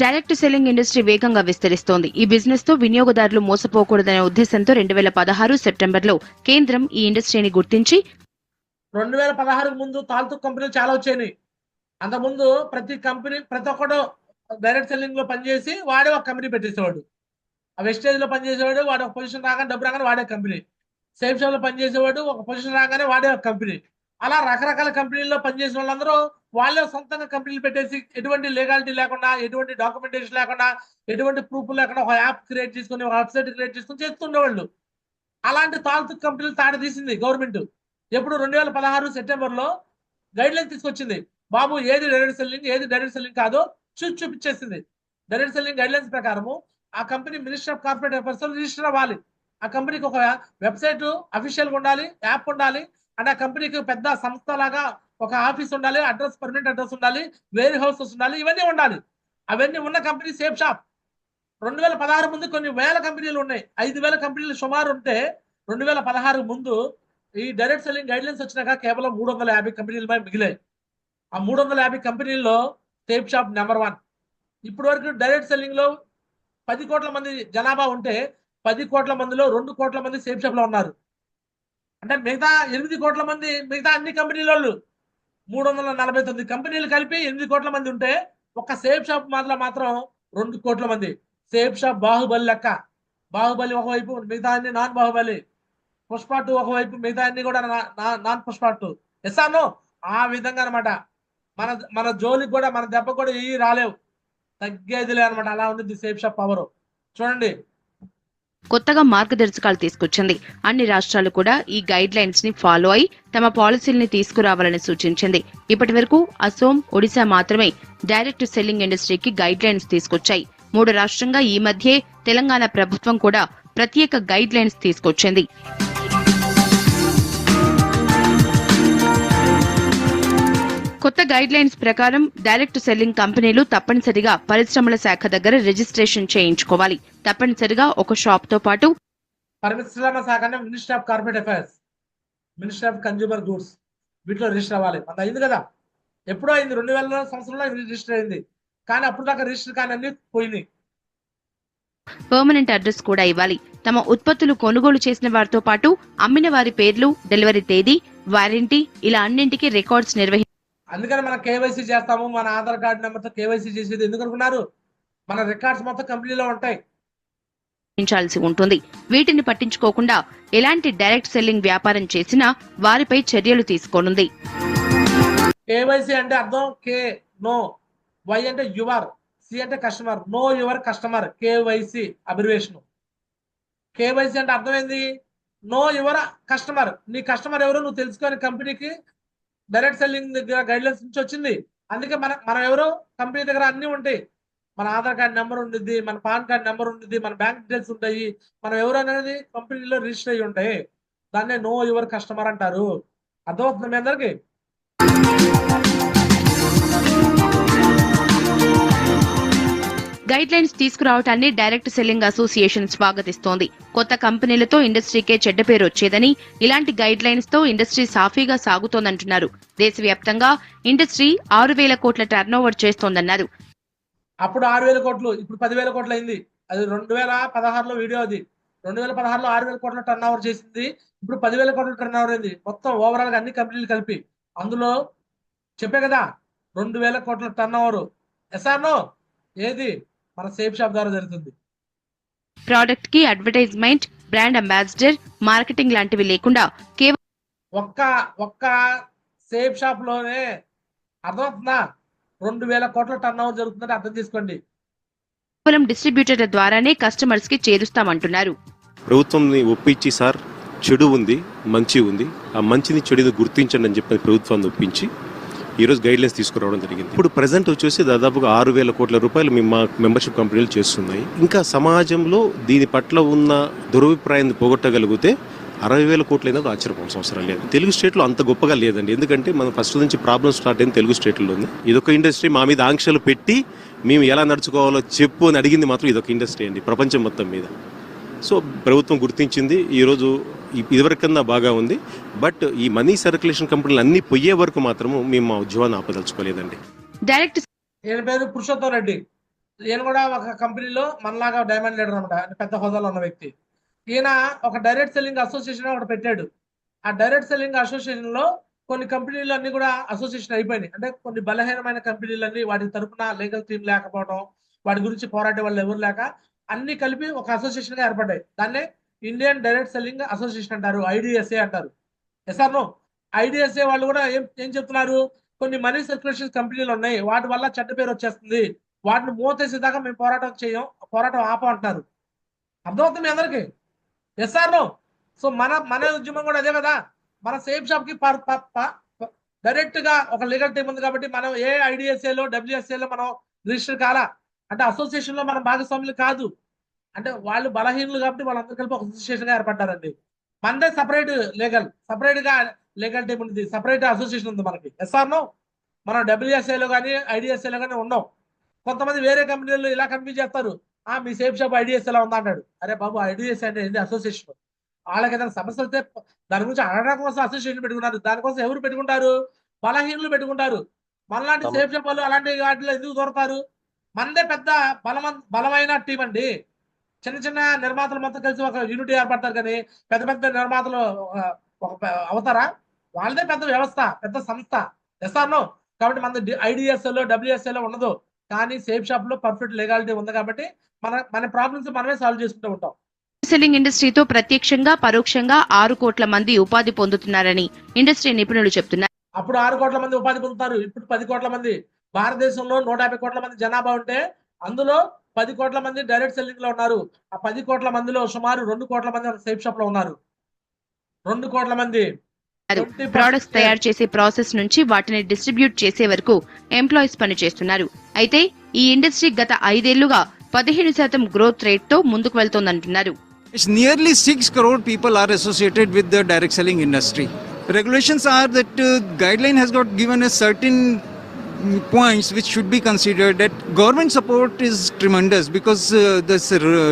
డైరెక్ట్ సెల్లింగ్ ఇండస్ట్రీ వేగంగా విస్తరిస్తోంది. ఈ బిజినెస్ తో వినియోగదారులు మోసపోకూడదనే ఉద్దేశంతో 2016 సెప్టెంబర్లో కేంద్రం ఈ ఇండస్ట్రీని గుర్తించి 2016 ముందు తాల్తూ కంపెనీలు చాలా వచ్చాయి. అంతకుముందు ప్రతి ఒక్కడు డైరెక్ట్ సెల్లింగ్ లో పనిచేసి వాడే ఒక కంపెనీ పెట్టేసేవాడు. ఆ వెస్టేజ్ లో పనిచేసేవాడు, వాడు ఒక పొజిషన్ రాగానే డబ్బు రాగానే వాడే కంపెనీ. సేఫ్ షాప్ లో పనిచేసేవాడు, ఒక పొజిషన్ రాగానే వాడే ఒక కంపెనీ. అలా రకరకాల కంపెనీల్లో పనిచేసిన వాళ్ళందరూ వాళ్ళే సొంతంగా కంపెనీలు పెట్టేసి ఎటువంటి లీగాలిటీ లేకుండా, ఎటువంటి డాక్యుమెంటేషన్ లేకుండా, ఎటువంటి ప్రూఫ్ లేకుండా ఒక యాప్ క్రియేట్ చేసుకుని, ఒక వెబ్సైట్ క్రియేట్ చేసుకుని చేస్తుండేవాళ్ళు. అలాంటి తాల్తూ కంపెనీలు తాట తీసింది గవర్నమెంట్. ఎప్పుడు 2016 సెప్టెంబర్లో గైడ్ లైన్ తీసుకొచ్చింది. బాబు ఏది డైరెక్ట్ సెల్లింగ్, ఏది డైరెక్ట్ సెల్లింగ్ కాదో చూపించేసింది. డైరెక్ట్ సెల్లింగ్ గైడ్ లైన్స్ ప్రకారము ఆ company minister of corporate affairs register అవ్వాలి. ఆ కంపెనీకి ఒక వెబ్సైట్ అఫీషియల్ గా ఉండాలి, యాప్ ఉండాలి, అంటే ఆ కంపెనీకి పెద్ద సంస్థ లాగా ఒక ఆఫీస్ ఉండాలి, అడ్రస్ పర్మనెంట్ అడ్రస్ ఉండాలి, వేర్ హౌసెస్ ఉండాలి, ఇవన్నీ ఉండాలి. అవన్నీ ఉన్న కంపెనీ సేఫ్ షాప్. 2016 ముందు కొన్ని వేల కంపెనీలు ఉన్నాయి. 5,000 కంపెనీలు సుమారు ఉంటే 2016 ముందు ఈ డైరెక్ట్ సెల్లింగ్ గైడ్లైన్స్ వచ్చినాక కేవలం 350 కంపెనీలు మిగిలాయి. ఆ 350 కంపెనీల్లో సేఫ్ షాప్ నెంబర్ 1. ఇప్పటి వరకు డైరెక్ట్ సెల్లింగ్ లో 10 కోట్ల మంది జనాభా ఉంటే 10 కోట్ల మందిలో 2 కోట్ల మంది సేఫ్ షాప్ లో ఉన్నారు. అంటే మిగతా 8 కోట్ల మంది మిగతా అన్ని కంపెనీల వాళ్ళు 349 కంపెనీలు కలిపి 8 కోట్ల మంది ఉంటే ఒక సేఫ్ షాప్ మాత్రం 2 కోట్ల మంది. సేఫ్ షాప్ బాహుబలి లెక్క. బాహుబలి ఒకవైపు, మిగతా అన్ని నాన్ బాహుబలి. పుష్ప 2 ఒకవైపు, మిగతా అన్ని కూడా నాన్ పుష్ప 2. ఎస్ఆర్నో ఆ విధంగా అనమాట. మన జోలికి కూడా, మన దెబ్బ కూడా ఇవి రాలేవు, తగ్గేదిలే అనమాట. అలా ఉంది సేఫ్ షాప్ పవర్. చూడండి, కొత్తగా మార్గదర్శకాలు తీసుకొచ్చింది. అన్ని రాష్ట్రాలు కూడా ఈ గైడ్ లైన్స్ ని ఫాలో అయి తమ పాలసీల్ని తీసుకురావాలని సూచించింది. ఇప్పటి వరకు అసోం, ఒడిశా మాత్రమే డైరెక్ట్ సెల్లింగ్ ఇండస్ట్రీకి గైడ్ లైన్స్ తీసుకొచ్చాయి. 3 రాష్ట్రంగా ఈ మధ్యే తెలంగాణ ప్రభుత్వం కూడా ప్రత్యేక గైడ్ లైన్స్ తీసుకొచ్చింది. కొత్త గైడ్ లైన్స్ ప్రకారం డైరెక్ట్ సెల్లింగ్ కంపెనీలు తప్పనిసరిగా పరిశ్రమల శాఖ దగ్గర రిజిస్ట్రేషన్ చేయించుకోవాలి. తప్పనిసరిగా ఒక షాప్ తో పాటు పరిశ్రమ శాఖ అంటే ministry of corporate affairs, ministry of consumer goods, వీటిలో రిజిస్టర్ అవ్వాలి. అది అయింది కదా, ఎప్పుడో అయింది, 2000 సంవత్సరంలో రిజిస్టర్ అయింది. కానీ అప్పుడు దాకా రిజిస్టర్ కానీ అన్ని పోయినాయి. పర్మనెంట్ అడ్రస్ కూడా ఇవ్వాలి. తమ ఉత్పత్తులు కొనుగోలు చేసిన వారితో పాటు అమ్మిన వారి పేర్లు, డెలివరీ తేదీ, వారంటీ ఇలా అన్నింటికీ రికార్డ్స్ అందుకని మనం కేవైసీ చేస్తాము. మన ఆధార్ కార్డు నెంబర్తో కేవైసీ చేసేది ఎందుకు అనుకున్నారు? మన రికార్డ్స్ మొత్తం కంపెనీలో ఉంటాయి. నిర్వహించాల్సి ఉంటుంది. వీటిని పట్టించుకోకుండా ఎలాంటి డైరెక్ట్ సెల్లింగ్ వ్యాపారం చేసినా వారిపై చర్యలు తీసుకోనుంది. కేవైసీ అంటే అర్థం కే నో, వై అంటే యువర్, సి అంటే customer, know your customer. KYC abbreviation. KYC అంటే అర్థం ఏంది? Know your customer. నీ కస్టమర్ ఎవరో నువ్వు తెలుసుకొని కంపెనీకి డైరెక్ట్ సెల్లింగ్ దగ్గర గైడ్లైన్స్ నుంచి వచ్చింది. అందుకే మనం ఎవరో కంపెనీ దగ్గర అన్ని ఉంటాయి. మన ఆధార్ కార్డ్ నెంబర్ ఉంటుంది, మన పాన్ కార్డ్ నెంబర్ ఉంటుంది, మన బ్యాంక్ డీటెయిల్స్ ఉంటాయి. మనం ఎవరు అనేది కంపెనీలో రిజిస్టర్ అయ్యి ఉంటాయి. దాన్నే నో యువర్ కస్టమర్ అంటారు. అర్థమవుతుంది మీ అందరికి? గైడ్ లైన్స్ తీసుకురావటాన్ని డైరెక్ట్ సెల్లింగ్ అసోసియేషన్ స్వాగతిస్తోంది. కొత్త కంపెనీలతో ఇండస్ట్రీకే చెడ్డ పేరు వచ్చేదని, ఇలాంటి గైడ్ లైన్స్ తో ఇండస్ట్రీ సాఫీగా సాగుతోందంటున్నారు. దేశవ్యాప్తంగా ఇండస్ట్రీ 6,000 కోట్ల టర్నోవర్ చేస్తోందన్నారు. అప్పుడు 6,000 కోట్లు, ఇప్పుడు 10,000 కోట్లు అయింది. అది 2016లో వీడియో. అది 2016లో 6,000 కోట్ల టర్న్ ఓవర్ చేసింది. ఇప్పుడు 10,000 కోట్ల టర్న్ ఓవర్ అయింది. మొత్తం ఓవరాల్ గా అన్ని కంపెనీలు కలిపి. అందులో చెప్పే కదా 2,000 కోట్ల టర్న్ ఓవర్. ఎస్ఆర్నో ఏది మన సేఫ్ షాప్ ద్వారా జరుగుతుంది. ప్రోడక్ట్ కి అడ్వర్టైజ్మెంట్, బ్రాండ్ అంబాసిడర్, మార్కెటింగ్ లాంటివి లేకుండా కేవలం ఒక్క సేఫ్ షాప్ లోనే అర్థమవుతుందా 2,000 కోట్ల టర్న్ ఓవర్ జరుగుతుందని అర్థం చేసుకోండి. కేవలం డిస్ట్రిబ్యూటర్ల ద్వారానే కస్టమర్స్ కి చేరుస్తామంటున్నారు. ప్రభుత్వంని ఒప్పించి సార్ చెడు ఉంది, మంచి ఉంది, ఆ మంచిని చెడుని గుర్తించండి అని చెప్పి ప్రభుత్వాన్ని ఒప్పించి ఈరోజు గైడ్లైన్స్ తీసుకురావడం జరిగింది. ఇప్పుడు ప్రజెంట్ వచ్చేసి దాదాపుగా 6,000 కోట్ల రూపాయలు మా మెంబర్షిప్ కంపెనీలు చేస్తున్నాయి. ఇంకా సమాజంలో దీని పట్ల ఉన్న దురభిప్రాయాన్ని పోగొట్టగలిగితే 60,000 కోట్లైనా ఆశ్చర్యపోవాల్సిన అవసరం లేదు. తెలుగు స్టేట్లో అంత గొప్పగా లేదండి. ఎందుకంటే మనం ఫస్ట్ నుంచి ప్రాబ్లమ్ స్టార్ట్ అయింది తెలుగు స్టేట్లోనే. ఇదొక ఇండస్ట్రీ మా మీద ఆంక్షలు పెట్టి మేము ఎలా నడుచుకోవాలో చెప్పు అని అడిగింది మాత్రం ఇదొక ఇండస్ట్రీ అండి ప్రపంచం మొత్తం మీద. సో ప్రభుత్వం గుర్తించింది. ఈరోజు ఇదివరకన్నా బాగా ఉంది. బట్ ఈ మనీ సర్క్యులేషన్ కంపెనీలు అన్ని పోయే వరకు మాత్రము మేము మా ఉద్యోగాన్ని ఆపదలుచుకోలేదండి. డైరెక్ట్ ఈయన పేరు పురుషోత్తం రెడ్డి. ఈయన కూడా ఒక కంపెనీలో మనలాగా డైమండ్ లీడర్ అనమాట, పెద్ద హోదాలో ఉన్న వ్యక్తి. ఈయన ఒక డైరెక్ట్ సెల్లింగ్ అసోసియేషన్ ఒకటి పెట్టాడు. ఆ డైరెక్ట్ సెల్లింగ్ అసోసియేషన్ లో కొన్ని కంపెనీలు అన్ని కూడా అసోసియేషన్ అయిపోయినాయి. అంటే కొన్ని బలహీనమైన కంపెనీలన్నీ వాటి తరఫున లీగల్ టీం లేకపోవడం, వాటి గురించి పోరాడే వాళ్ళు ఎవరు లేక అన్ని కలిపి ఒక అసోసియేషన్ గా ఏర్పడ్డాయి. దాన్నే ఇండియన్ డైరెక్ట్ సెల్లింగ్ అసోసియేషన్ అంటారు, ఐడిఎస్ఏ అంటారు. ఎస్ఆర్నో ఐడిఎస్ఏ వాళ్ళు కూడా ఏం చెప్తున్నారు? కొన్ని మనీ సర్క్యులేషన్ కంపెనీలు ఉన్నాయి, వాటి వల్ల చెడ్డ పేరు వచ్చేస్తుంది, వాటిని మూతేసేదాకా మేము పోరాటం ఆపమంటున్నారు. అర్థమవుతుంది మీ అందరికి? ఎస్ఆర్నో? సో మన ఉద్యమం కూడా అదే కదా. మన సేఫ్ షాప్ కి డైరెక్ట్ గా ఒక లీగల్ టీం ఉంది కాబట్టి మనం ఏ ఐడిఎస్ఏలో డబ్ల్యూఎస్ఏలో మనం రిజిస్టర్ కాలా. అంటే అసోసియేషన్ లో మనం భాగస్వాములు కాదు. అంటే వాళ్ళు బలహీనులు కాబట్టి వాళ్ళందరూ కలిపి ఒక అసోసియేషన్ గా ఏర్పడ్డారండి. మనదే సపరేట్ లీగల్, సపరేట్ గా లీగల్ టీమ్ ఉంది, సపరేట్ అసోసియేషన్ ఉంది మనకి. ఎస్ఆర్నో మనం డబ్ల్యూఎస్ఐలో కానీ ఐడిఎస్ఐలో కానీ ఉన్నాం. కొంతమంది వేరే కంపెనీలు ఇలా కన్ఫ్యూజ్ చేస్తారు, మీ సేఫ్ షాప్ ఐడిఎస్ఐలో ఉందా అన్నాడు. అరే బాబు, ఐడిఎస్ఐ అంటే ఏంటి? అసోసియేషన్. వాళ్ళకి ఏదైనా సమస్య వస్తే దాని గురించి అడగడం కోసం అసోసియేషన్ పెట్టుకున్నారు. దానికోసం ఎవరు పెట్టుకుంటారు? బలహీనులు పెట్టుకుంటారు. మనలాంటి సేఫ్ షాప్ వాళ్ళు అలాంటి వాటిలో ఎందుకు దొరకారు? మనదే పెద్ద బలమైన టీం అండి. చిన్న చిన్న నిర్మాతలు మొత్తం కలిసి ఒక యూనిటీ ఏర్పడతారు, కానీ పెద్ద పెద్ద నిర్మాతలు అవుతారా? వాళ్ళదే పెద్ద వ్యవస్థ, పెద్ద సంస్థ. ఎస్ఆర్నో. కాబట్టి మన ఐడిఎస్ఎల్లో డబ్ల్యూఎస్ఏలో ఉండదు, కానీ సేఫ్ షాప్ లో పర్ఫెక్ట్ లీగాలిటీ ఉంది. కాబట్టి మన ప్రాబ్లమ్స్ మనమే సాల్వ్ చేసుకుంటూ ఉంటాం. సెల్లింగ్ ఇండస్ట్రీతో ప్రత్యక్షంగా పరోక్షంగా 6 కోట్ల మంది ఉపాధి పొందుతున్నారని ఇండస్ట్రీ నిపుణులు చెబుతున్నారు. అప్పుడు 6 కోట్ల మంది ఉపాధి పొందుతారు, ఇప్పుడు 10 కోట్ల మంది. భారతదేశంలో 150 కోట్ల మంది జనాభా ఉంటే అందులో 10 కోట్ల మంది డైరెక్ట్ సెల్లింగ్ లో ఉన్నారు. ఆ 10 కోట్ల మందిలో సుమారు 2 కోట్ల మంది సేఫ్ షాప్ లో ఉన్నారు. 2 కోట్ల మంది. ప్రొడక్ట్స్ తయారు చేసే ప్రాసెస్ నుంచి వాటిని డిస్ట్రిబ్యూట్ చేసే వరకు ఎంప్లాయీస్ పనిచేస్తున్నారు. అయితే ఈ ఇండస్ట్రీ గత 5 ఏళ్లుగా 15% గ్రోత్ రేట్ తో ముందుకు వెళ్తోందంటున్నారు. It's nearly 6 crore people are associated with the direct selling industry. Regulations are that guideline has got given a certain points which should be considered. That government support is tremendous because this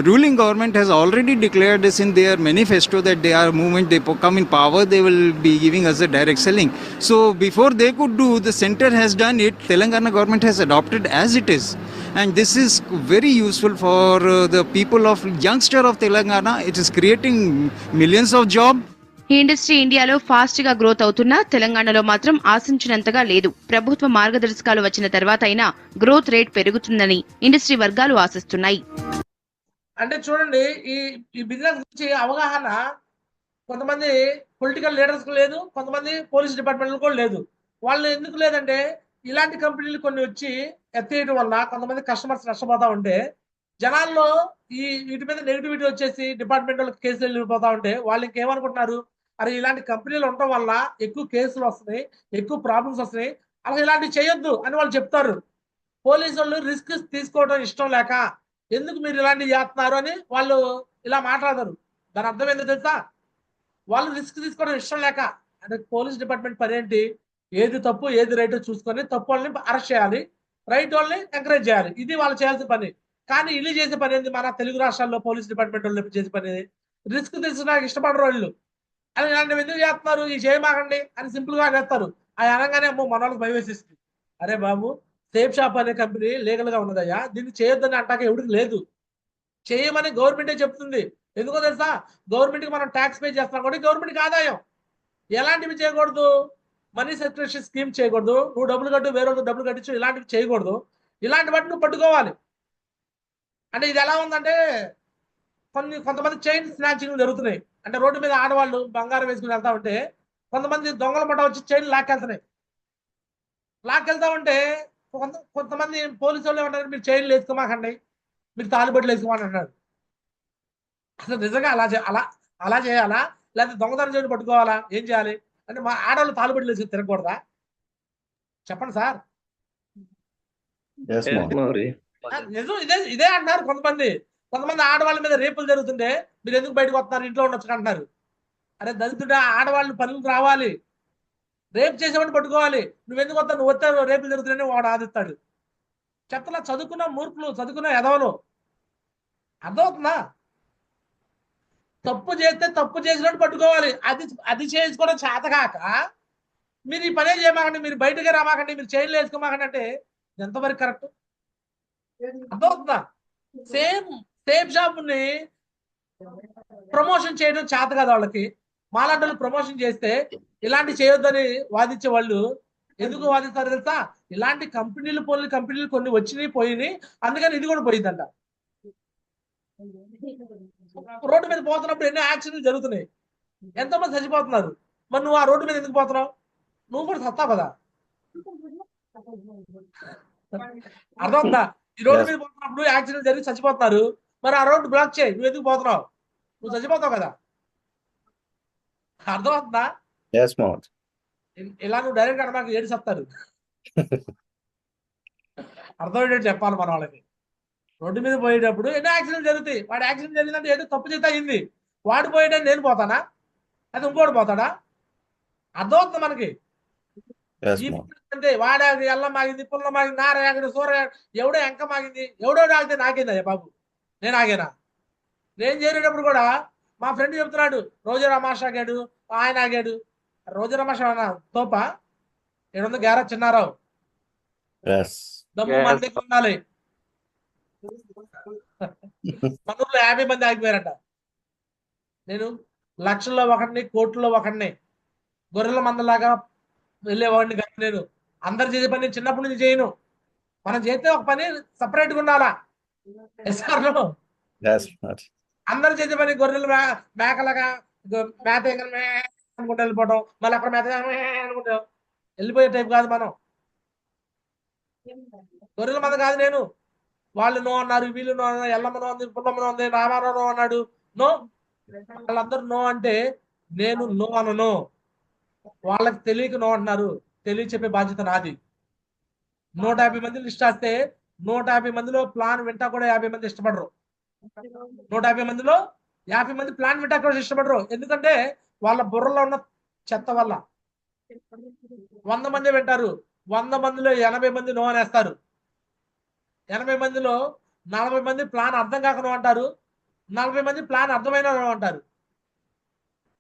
ruling government has already declared this in their manifesto that they are movement, they come in power, they will be giving us a direct selling. So before they could do, the center has done it. Telangana government has adopted as it is. And this is very useful for the people of youngster of Telangana. It is creating millions of jobs. ఈ industry ఇండియాలో fast గా growth అవుతున్నా తెలంగాణలో మాత్రం ఆశించినంతగా లేదు. ప్రభుత్వ మార్గదర్శకాలు వచ్చిన తర్వాత అయినా గ్రోత్ రేట్ పెరుగుతుందని ఇండస్ట్రీ వర్గాలు ఆశిస్తున్నాయి. అంటే చూడండి, ఈ బిజినెస్ గురించి అవగాహన కొంతమంది పొలిటికల్ లీడర్స్ కు లేదు, కొంతమంది పోలీస్ డిపార్ట్మెంట్ కూడా లేదు. వాళ్ళు ఎందుకు లేదంటే, ఇలాంటి కంపెనీలు కొన్ని వచ్చి ఎత్తేయడం వల్ల కొంతమంది కస్టమర్స్ నష్టపోతా ఉంటే, జనాల్లో వీటి మీద నెగిటివిటీ వచ్చేసి డిపార్ట్మెంట్ వాళ్ళకి కేసులు వెళ్ళిపోతా ఉంటే వాళ్ళు ఇంకేమనుకుంటున్నారు, అరే ఇలాంటి కంపెనీలు ఉండటం వల్ల ఎక్కువ కేసులు వస్తున్నాయి, ఎక్కువ ప్రాబ్లమ్స్ వస్తున్నాయి, అలా ఇలాంటివి చేయొద్దు అని వాళ్ళు చెప్తారు. పోలీసు వాళ్ళు రిస్క్ తీసుకోవడం ఇష్టం లేక ఎందుకు మీరు ఇలాంటివి చేస్తున్నారు అని వాళ్ళు ఇలా మాట్లాడతారు. దాని అర్థం ఏంటో తెలుసా? వాళ్ళు రిస్క్ తీసుకోవడం ఇష్టం లేక. అంటే పోలీస్ డిపార్ట్మెంట్ పని ఏంటి? ఏది తప్పు ఏది రైట్ చూసుకొని తప్పు వాళ్ళని అరెస్ట్ చేయాలి, రైట్ వాళ్ళని ఎంకరేజ్ చేయాలి. ఇది వాళ్ళు చేయాల్సిన పని. కానీ ఇల్లు చేసే పని ఏంది? మన తెలుగు రాష్ట్రాల్లో పోలీస్ డిపార్ట్మెంట్ వాళ్ళు చేసే పని రిస్క్ తీసుకోవడానికి ఇష్టపడరు వాళ్ళు. అని ఇలాంటివి ఎందుకు చేస్తున్నారు, ఈ చేయమాకండి అని సింపుల్ గా చేస్తారు. అవి అనగానే మన వాళ్ళకి భయం వేసేస్తుంది. అరే బాబు, సేఫ్ షాప్ అనే కంపెనీ లీగల్ గా ఉన్నదయ్యా, దీన్ని చేయొద్దని అంటాక ఎవరికి లేదు. చేయమని గవర్నమెంటే చెప్తుంది. ఎందుకో తెలుసా? గవర్నమెంట్ కి మనం ట్యాక్స్ పే చేస్తున్నాం కాబట్టి గవర్నమెంట్ కి ఆదాయం. ఎలాంటివి చేయకూడదు? మనీ సర్క్యులేషన్ స్కీమ్ చేయకూడదు, నువ్వు డబ్బులు కట్టు వేరే డబ్బులు కట్టించు, ఇలాంటివి చేయకూడదు. ఇలాంటి వాటిని నువ్వు పట్టుకోవాలి. అంటే ఇది ఎలా ఉందంటే, కొంతమంది చైన్ స్నాచింగ్ జరుగుతున్నాయి. అంటే రోడ్డు మీద ఆడవాళ్ళు బంగారం వేసుకుని వెళ్తా ఉంటే కొంతమంది దొంగల పట్ట వచ్చి చైన్ లాక్కెళ్తున్నాయి. లాక్కెళ్తా ఉంటే కొంతమంది పోలీసు వాళ్ళు ఏమంటారు, మీరు చైన్లు వేసుకోమాకండి, మీరు తాలిబొట్లు వేసుకోమని అంటున్నారు. అసలు నిజంగా అలా చేయాలా? లేకపోతే దొంగతనం చేయడం పట్టుకోవాలా? ఏం చేయాలి? అంటే మా ఆడవాళ్ళు తాలిబొట్లు వేసుకుని తిరగకూడదా? చెప్పండి సార్. నిజం ఇదే అంటున్నారు కొంతమంది. ఆడవాళ్ళ మీద రేపులు జరుగుతుంటే మీరు ఎందుకు బయటకు వస్తున్నారు, ఇంట్లో ఉండొచ్చు అంటున్నారు. అరే దళితుడు, ఆడవాళ్ళు పనులకు రావాలి, రేపు చేసేవాడిని పట్టుకోవాలి. నువ్వెందుకు వస్తావు? నువ్వు వస్తావు, రేపులు జరుగుతున్నాయని వాడు ఆదిస్తాడు. చెత్తలా చదువుకున్న మూర్ఖులు, చదువుకున్న ఎదవలు. అర్థమవుతుందా? తప్పు చేస్తే తప్పు చేసినట్టు పట్టుకోవాలి. అది చేసుకోవడం చేతకాక మీరు ఈ పనే చేయమాకండి, మీరు బయటకే రామాకండి, మీరు చైన్లు వేసుకోమాకండి అంటే ఎంతవరకు కరెక్ట్? అర్థమవుతుందా? సేఫ్ షాప్ ని ప్రమోషన్ చేయడం చేత కదా వాళ్ళకి. మాలాంటి ప్రమోషన్ చేస్తే ఇలాంటి చేయొద్దని వాదించే వాళ్ళు ఎందుకు వాదిస్తారు తెలుసా? ఇలాంటి కంపెనీలు కొన్ని వచ్చినాయి పోయినాయి, అందుకని ఇది కూడా పోయిందంట. రోడ్డు మీద పోతున్నప్పుడు ఎన్నో యాక్సిడెంట్లు జరుగుతున్నాయి, ఎంతో మంది చచ్చిపోతున్నారు. మరి నువ్వు ఆ రోడ్డు మీద ఎందుకు పోతున్నావు? నువ్వు కూడా సత్తావు కదా. అర్థమవుతుందా? ఈ రోడ్డు మీద పోతున్నప్పుడు యాక్సిడెంట్ జరిగి చచ్చిపోతున్నారు, మరి ఆ రోడ్డు బ్లాక్ చేయి, నువ్వు ఎందుకు పోతున్నావు? నువ్వు చచ్చిపోతావు కదా. అర్థమవుతుందా? ఇలా నువ్వు డైరెక్ట్ అనమాకు, ఏడు చెప్తారు. అర్థమయ్యేటట్టు చెప్పాలి మన వాళ్ళకి. రోడ్డు మీద పోయేటప్పుడు ఎన్నో యాక్సిడెంట్ జరుగుతాయి. వాడు యాక్సిడెంట్ జరిగిందంటే ఏదో తప్పు చేస్తే అయింది, వాడు పోయేటప్పుడు నేను పోతానా, అది ఇంకోటి పోతాడా? అర్థమవుతుంది మనకి. ఈ అంటే వాడాగి ఎల్ల మాగింది, పుల్ల మాగింది, నారయాగడి, సూరయాగడి, ఎవడో ఎంక మాగింది, ఎవడో ఆగితే నాకేందయ్యా బాబు, నేను ఆగేనా? నేను చేరేటప్పుడు కూడా మా ఫ్రెండ్ చెప్తున్నాడు, రోజు రమాష్ ఆగాడు, ఆయన ఆగాడు. రోజు రమాష్ అన్న తోప ఏడుంది గ్యారా చిన్నారావు, దమ్ము మన దగ్గర ఉండాలి. మన ఊర్లో 50 మంది ఆగిపోయారట. నేను లక్షల్లో ఒకటిని, కోట్లలో ఒకటిని, గొర్రెల మందలాగా వెళ్ళేవాడిని కాదు. నేను అందరు చేసే పని చిన్నప్పటి నుంచి చేయను. మనం చేస్తే ఒక పని సపరేట్గా ఉండాలా. అందరు చేసే పని గొర్రెలు మేకలాగా మేత అనుకుంటూ వెళ్ళిపోవడం, మళ్ళీ అక్కడ మేత అనుకుంటాం వెళ్ళిపోయే టైప్ కాదు మనం. గొర్రెల మంద కాదు నేను. వాళ్ళు నో అన్నారు, వీళ్ళు నో అన్నారు, ఎల్లమ్మ నో ఉంది, పుల్లమ్మ నో ఉంది, రామారావు నో అన్నాడు. నో, వాళ్ళందరూ నో అంటే నేను నో అనను. వాళ్ళకి తెలియక నో అంటున్నారు, తెలియ చెప్పే బాధ్యత నాది. 150 మంది లిస్ట్ వస్తే 150 మందిలో ప్లాన్ వింటా కూడా 50 మంది ఇష్టపడరు. 150 మందిలో 50 మంది ప్లాన్ వింటా కూడా ఇష్టపడరు. ఎందుకంటే వాళ్ళ బుర్రలో ఉన్న చెత్త వల్ల. 100 మంది వింటారు, 100 మందిలో 80 మంది నో అనేస్తారు. 80 మందిలో 40 మంది ప్లాన్ అర్థం కాక నో అంటారు, 40 మంది ప్లాన్ అర్థమైన నో అంటారు.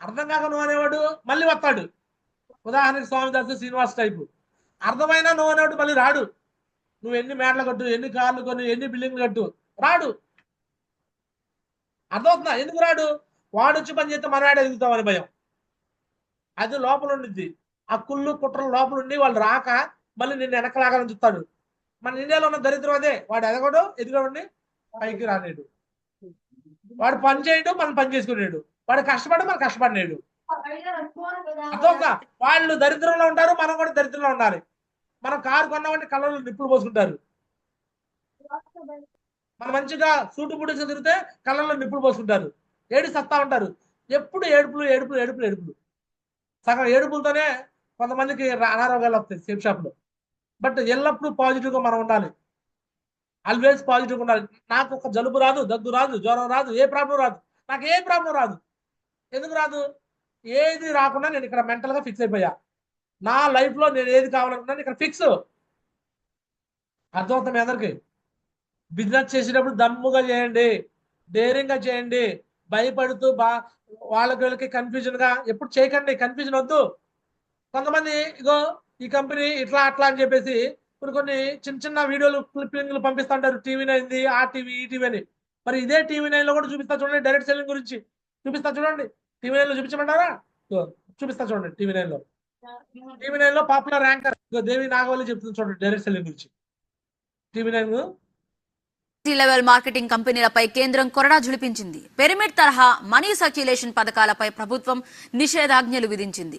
అర్థం కాక నో అనేవాడు మళ్ళీ వస్తాడు. ఉదాహరణకి స్వామిదాసు, శ్రీనివాస్ టైపు. అర్థమైన నో అనేవాడు మళ్ళీ రాడు. నువ్వు ఎన్ని మేడలు కట్టు, ఎన్ని కార్లు కొను, ఎన్ని బిల్డింగ్లు కట్టు, రాడు. అర్థమవుతుందా? ఎందుకు రాడు? వాడు వచ్చి పని చేస్తే మనవాడే ఎదుగుతామని భయం. అది లోపల ఉండిద్ది. ఆ కుళ్ళు కుట్రలు లోపల ఉండి వాళ్ళు రాక మళ్ళీ నిన్ను వెనకలాగాలని చూస్తాడు. మన ఇండియాలో ఉన్న దరిద్రం అదే. వాడు ఎదగడు, ఎదుగడండి, పైకి రానేడు. వాడు పని చేయడు, మనం పని చేసుకునేడు. వాడు కష్టపడు, మనం కష్టపడినేడు. అర్థమవుతుందా? వాళ్ళు దరిద్రంలో ఉంటారు, మనం కూడా దరిద్రంలో ఉండాలి. మనం కారు కొన్నామంటే కళ్ళలో నిప్పులు పోసుకుంటారు. మనం మంచిగా సూటు బుడి తిరిగితే కళ్ళల్లో నిప్పులు పోసుకుంటారు. ఏడు సత్తా ఉంటారు. ఎప్పుడు ఏడుపులు ఏడుపులు ఏడుపులు ఏడుపులు. సగం ఏడుపులతోనే కొంతమందికి అనారోగ్యాలు వస్తాయి సేఫ్ షాప్ లో. బట్ ఎల్లప్పుడూ పాజిటివ్ గా మనం ఉండాలి. ఆల్వేస్ పాజిటివ్ గా ఉండాలి. నాకు ఒక జలుబు రాదు, దగ్గు రాదు, జ్వరం రాదు, ఏ ప్రాబ్లం రాదు. నాకు ఏ ప్రాబ్లం రాదు. ఎందుకు రాదు? ఏది రాకుండా నేను ఇక్కడ మెంటల్ గా ఫిక్స్ అయిపోయా. నా లైఫ్ లో నేను ఏది కావాలనుకున్నాను ఇక్కడ ఫిక్స్. అర్థమవుతాం మీ అందరికి. బిజినెస్ చేసేటప్పుడు దమ్ముగా చేయండి, డేరింగ్ గా చేయండి. భయపడుతూ వాళ్ళకి వీళ్ళకి కన్ఫ్యూజన్ గా ఎప్పుడు చేయకండి. కన్ఫ్యూజన్ వద్దు. కొంతమంది ఇగో ఈ కంపెనీ ఇట్లా అట్లా అని చెప్పేసి కొన్ని చిన్న చిన్న వీడియోలు క్లిప్పింగ్లు పంపిస్తూ ఉంటారు. టీవీ 9, ఆ టీవీ, ఈ టీవీ అని. మరి ఇదే టీవీ 9 లో కూడా చూపిస్తా చూడండి. డైరెక్ట్ సెల్లింగ్ గురించి చూపిస్తా చూడండి. టీవీ 9 లో చూపించమంటారా? చూపిస్తా చూడండి. టీవీ 9 లో పాపులర్ యాంకర్ దేవి నాగవల్లి చెప్తుంది చూడండి డైరెక్ట్ సెల్లింగ్ గురించి. టీవీ 9 లెవెల్ మార్కెటింగ్ కంపెనీలపై కేంద్రం కొరడా జులిపించింది. పిరమిడ్ తరహా మనీ సర్క్యులేషన్ పథకాలపై ప్రభుత్వం నిషేధాజ్ఞలు విధించింది.